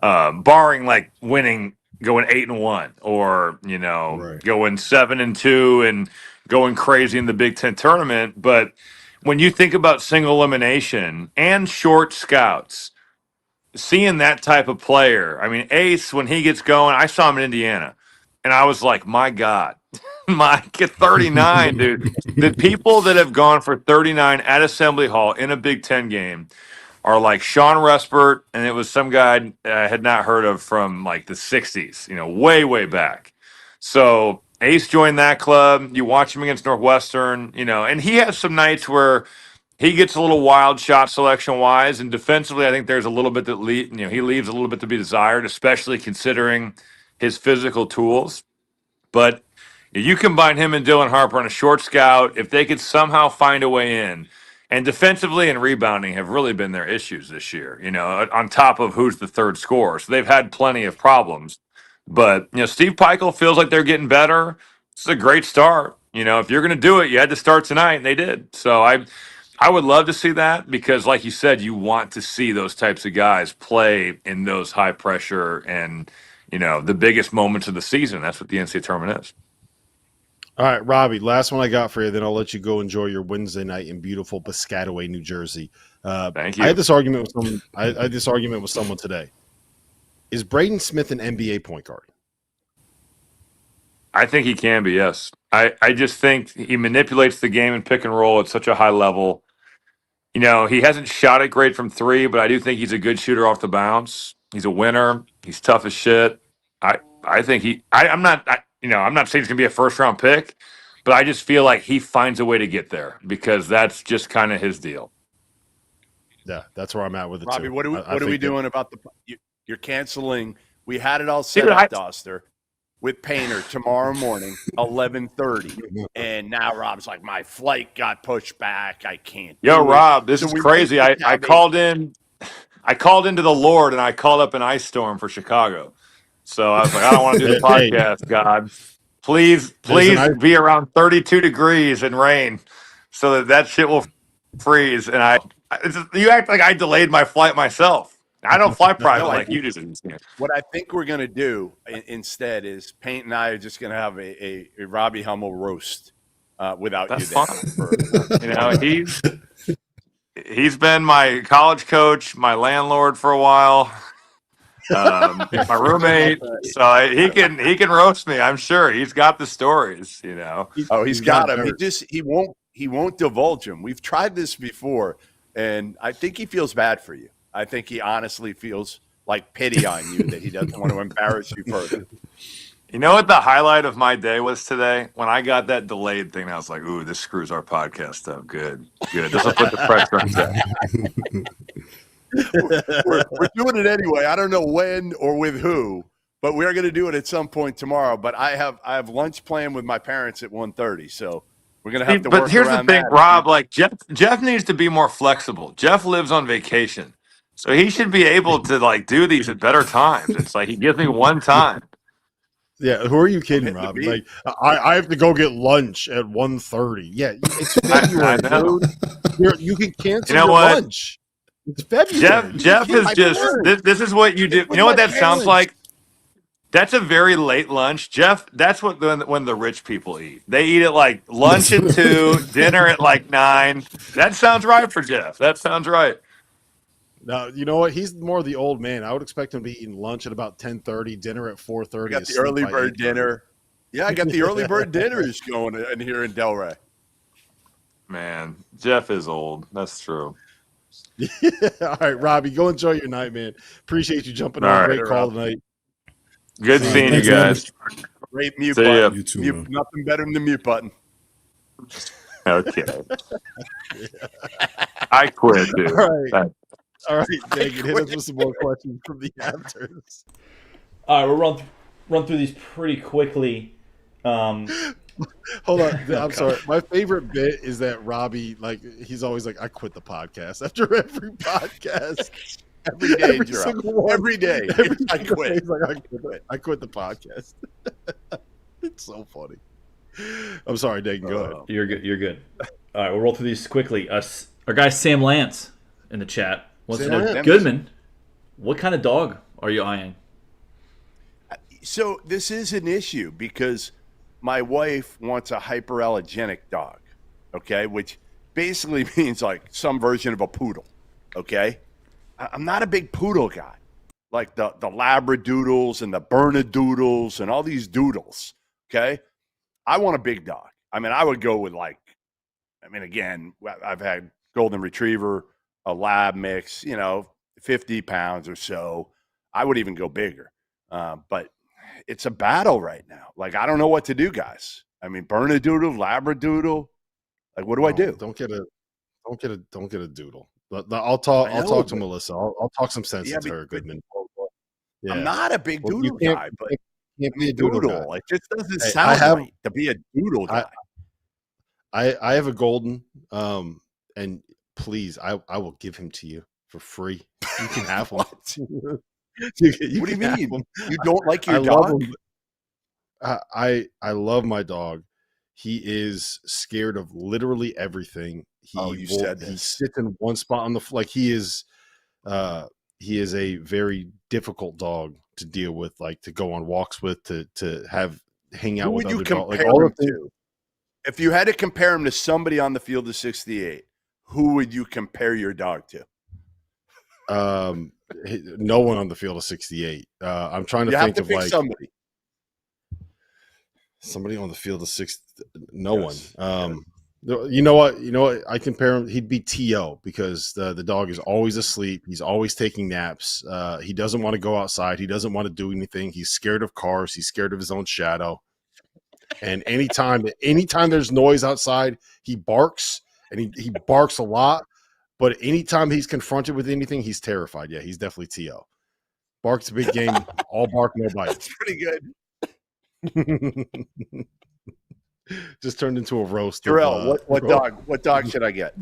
barring like going 8-1 or, Right. going 7-2 and going crazy in the Big Ten tournament. But when you think about single elimination and short scouts, seeing that type of player, I mean, Ace, when he gets going, I saw him in Indiana, and I was like, my God, my 39, dude. The people that have gone for 39 at Assembly Hall in a Big Ten game are like Sean Respert, and it was some guy I had not heard of from like the 60s, way, way back. So Ace joined that club. You watch him against Northwestern, and he has some nights where he gets a little wild shot selection wise, and defensively, I think there's a little bit that he leaves a little bit to be desired, especially considering his physical tools. But you combine him and Dylan Harper on a short scout, if they could somehow find a way in, and defensively and rebounding have really been their issues this year. On top of who's the third scorer, so they've had plenty of problems. But Steve Peichel feels like they're getting better. It's a great start. If you're going to do it, you had to start tonight, and they did. So I would love to see that because, like you said, you want to see those types of guys play in those high pressure and, the biggest moments of the season. That's what the NCAA tournament is. All right, Robbie, last one I got for you, then I'll let you go enjoy your Wednesday night in beautiful Piscataway, New Jersey. Thank you. I had this argument with someone today. Is Braden Smith an NBA point guard? I think he can be, yes. I just think he manipulates the game and pick and roll at such a high level. He hasn't shot it great from three, but I do think he's a good shooter off the bounce. He's a winner. He's tough as shit. I think I'm not saying he's going to be a first-round pick, but I just feel like he finds a way to get there because that's just kind of his deal. Yeah, that's where I'm at with it, Robbie, too. what are we doing about you're canceling? We had it all set Dude, up, Doster, with Painter tomorrow morning, 11:30, and now Rob's like, my flight got pushed back. I can't. Yo, do it. Rob, this So is we crazy. I have called in. I called into the Lord, and I called up an ice storm for Chicago. So I was like, I don't want to do the podcast, God. Please be around 32 degrees and rain so that shit will freeze. And you act like I delayed my flight myself. I don't fly private like you do. What I think we're going to do instead is Paint and I are just going to have a Robbie Hummel roast without That's you there. fun. He's been my college coach, my landlord for a while. My roommate, so he can roast me. I'm sure he's got the stories. Oh, he's got them. He won't divulge them. We've tried this before, and I think he feels bad for you. I think he honestly feels like pity on you that he doesn't want to embarrass you further. You know what the highlight of my day was today? When I got that delayed thing, I was like, ooh, this screws our podcast up. Good. This will put the pressure on Jeff. We're doing it anyway. I don't know when or with who, but we're going to do it at some point tomorrow. But I have lunch planned with my parents at 1:30, so we're going to have to work But here's the around thing, that. Rob, like Jeff needs to be more flexible. Jeff lives on vacation. So he should be able to like do these at better times. It's like he gives me one time. Yeah, who are you kidding, Rob? Like, I have to go get lunch at 1:30. Yeah, it's February, dude. You can cancel your lunch. It's February. Jeff is just this is what you do. You know what that sounds like? That's a very late lunch, Jeff. That's what when the rich people eat. They eat at like lunch at 2, dinner at like 9. That sounds right for Jeff. That sounds right. Now, you know what? He's more the old man. I would expect him to be eating lunch at about 10:30, dinner at 4:30. Got the early bird dinner. Yeah, I got the early bird dinners going in here in Delray. Man, Jeff is old. That's true. All right, Robbie, go enjoy your night, man. Appreciate you jumping on. Great call tonight. Good seeing you guys. Great mute See button. You too, mute, nothing better than the mute button. Okay. I quit, dude. All right, Dagan, hit us with some more questions from the afters. All right, we'll run through these pretty quickly. Hold on, I'm sorry. My favorite bit is that Robbie, like, he's always like, "I quit the podcast" after every podcast. Every day, every day. I quit. He's like, I quit the podcast. It's so funny. I'm sorry, Dagan. Go ahead. You're good. You're good. All right, we'll roll through these quickly. Our guy Sam Lance in the chat wants to know, Goodman, what kind of dog are you eyeing? So this is an issue because my wife wants a hyperallergenic dog, okay, which basically means like some version of a poodle, okay? I'm not a big poodle guy, like the Labradoodles and the Bernedoodles and all these doodles, okay? I want a big dog. I mean, I would go with again, I've had Golden Retriever, a Lab mix, 50 pounds or so. I would even go bigger. But it's a battle right now. Like, I don't know what to do, guys. I mean, Bernedoodle, Labradoodle. Like, what do I do? Don't get a doodle. I'll talk to Melissa. I'll talk some sense into her, Goodman. Yeah. I'm not a big doodle guy, but can't be a doodle. Like, it doesn't sound right to be a doodle guy. I have a golden, and please, I will give him to you for free. You can have one. What do you mean? You don't like your dog? I love my dog. He is scared of literally everything. He sits in one spot on the like he is a very difficult dog to deal with, like to go on walks with, to hang out with other dogs. Like all of them. If you had to compare him to somebody on the field of 68, who would you compare your dog to? No one on the field of 68. I'm trying to think of like somebody on the field of 6. No one. You know what? I compare him. He'd be T.O. because the dog is always asleep. He's always taking naps. He doesn't want to go outside. He doesn't want to do anything. He's scared of cars. He's scared of his own shadow. And anytime there's noise outside, he barks, and he barks a lot. But anytime he's confronted with anything, he's terrified. Yeah, he's definitely T.O. Barks big game, all bark, no bite. That's pretty good. Just turned into a roast. Jerel, what dog should I get?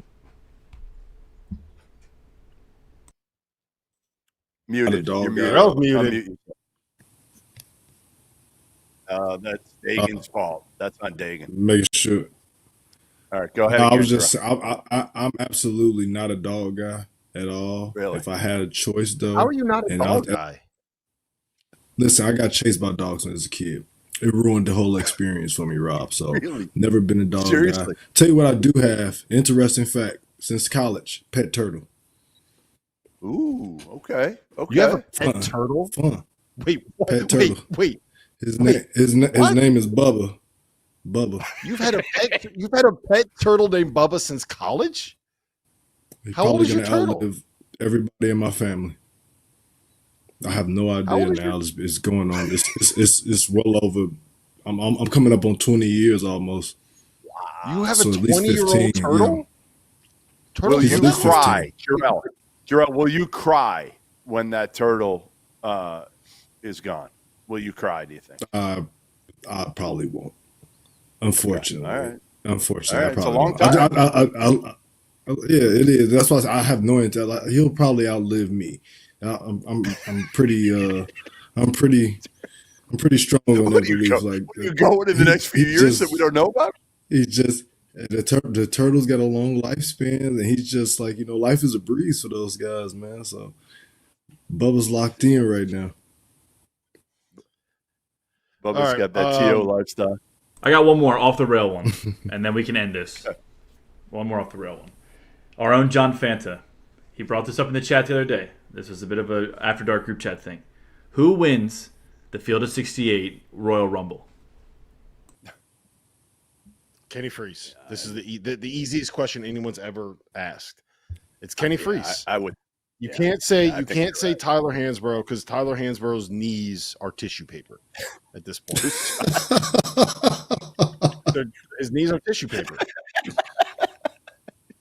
Muted. Jerel's muted. That's Dagan's fault. That's not Dagan. Make sure. All right, go ahead. I'm absolutely not a dog guy at all. Really? If I had a choice, though. How are you not a dog guy? Listen, I got chased by dogs when I was a kid. It ruined the whole experience for me, Rob. So never been a dog guy. Tell you what I do have. Interesting fact. Since college, pet turtle. Ooh, okay. You have a pet turtle? Fun. Wait, pet turtle. Wait. His name is Bubba. Bubba. You've had a pet turtle named Bubba since college? How old is your turtle? Everybody in my family. I have no How idea old is now. It's going on. It's well over. I'm coming up on 20 years almost. You have So a at least 20-year-old 15, turtle? yeah. Turtle Will He's you at least 15. cry, Jarrell? Jarrell, will you cry when that turtle is gone? Will you cry, do you think? I probably won't. Unfortunately. All right. Unfortunately, All right. I It's a probably long won't. time. Yeah, it is. That's why I have no intent. Like, he'll probably outlive me. I'm pretty strong on What that do you belief. go? Like What are you going in the next few years that we don't know about? He just the turtle's got a long lifespan, and he's just like, life is a breeze for those guys, man. So Bubba's locked in right now. Bubba's got that T.O. lifestyle. I got one more off the rail one, and then we can end this. One more off the rail one. Our own John Fanta. He brought this up in the chat the other day. This was a bit of a after dark group chat thing. Who wins the Field of 68 Royal Rumble? Kenny Freese. This is the easiest question anyone's ever asked. It's Kenny Freese. I would. You can't say right. Tyler Hansbrough because Tyler Hansborough's knees are tissue paper at this point. His knees are tissue paper.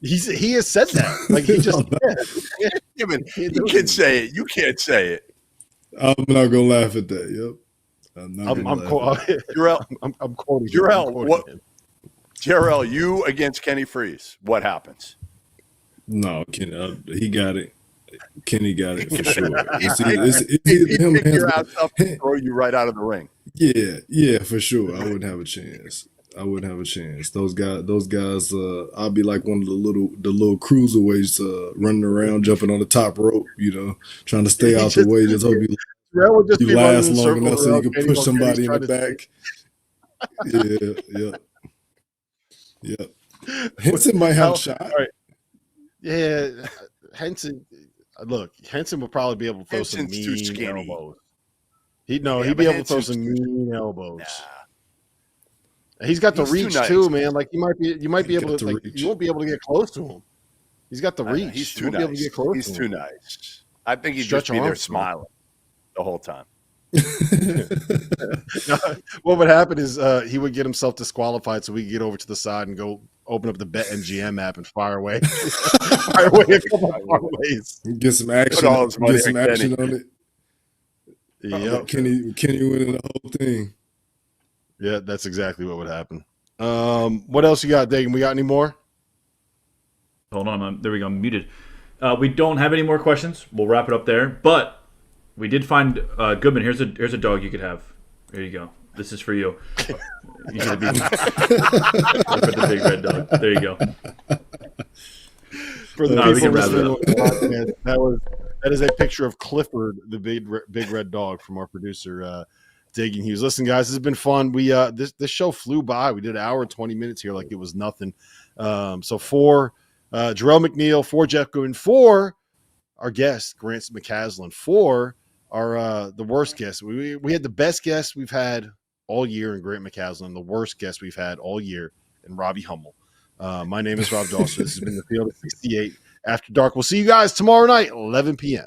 He has said that. Like he just you can say it. You can't say it. I'm not gonna laugh at that. Yep. I'm quoting Jarrell, Jarrell, you against Kenny Freese. What happens? No, Kenny, he got it. Kenny got it for sure. He'd pick your ass up and throw you right out of the ring. Yeah, for sure. I wouldn't have a chance. Those guys. I'll be like one of the little cruiserweights running around, jumping on the top rope. Trying to stay out the way. Just hope you last long enough so you can push somebody in the back. Yeah. Henson might have a shot. Right. Yeah, Henson. Look, Henson will probably be able to throw some mean elbows. He'd be able to throw some mean elbows. Nah. He's got the reach too, man. Like you might be able to. Like, you won't be able to get close to him. He's got the reach. He's too nice. He's too nice. I think he'd just be there smiling the whole time. What would happen is he would get himself disqualified, so we could get over to the side and go open up the BetMGM app and fire away a couple of parlays. Get some action. Get some action on it. Yeah, Kenny winning the whole thing. Yeah, that's exactly what would happen. What else you got, Dagan? We got any more? Hold on, there we go. I'm muted. We don't have any more questions. We'll wrap it up there. But we did find Goodman. Here's a dog you could have. Here you go. This is for you. You should be the big red dog. There you go. For the people listening, that is a picture of Clifford, the big red dog from our producer, Dagan Hughes. Listen, guys, this has been fun. We this show flew by. We did an hour and 20 minutes here like it was nothing. So for Jerel McNeal, for Jeff Goodman, for our guest, Grant McCasland, for our the worst guest. We had the best guest we've had all year in Grant McCasland, the worst guest we've had all year in Robbie Hummel. My name is Rob Dawson. This has been the Field of 68 After Dark. We'll see you guys tomorrow night, 11 p.m.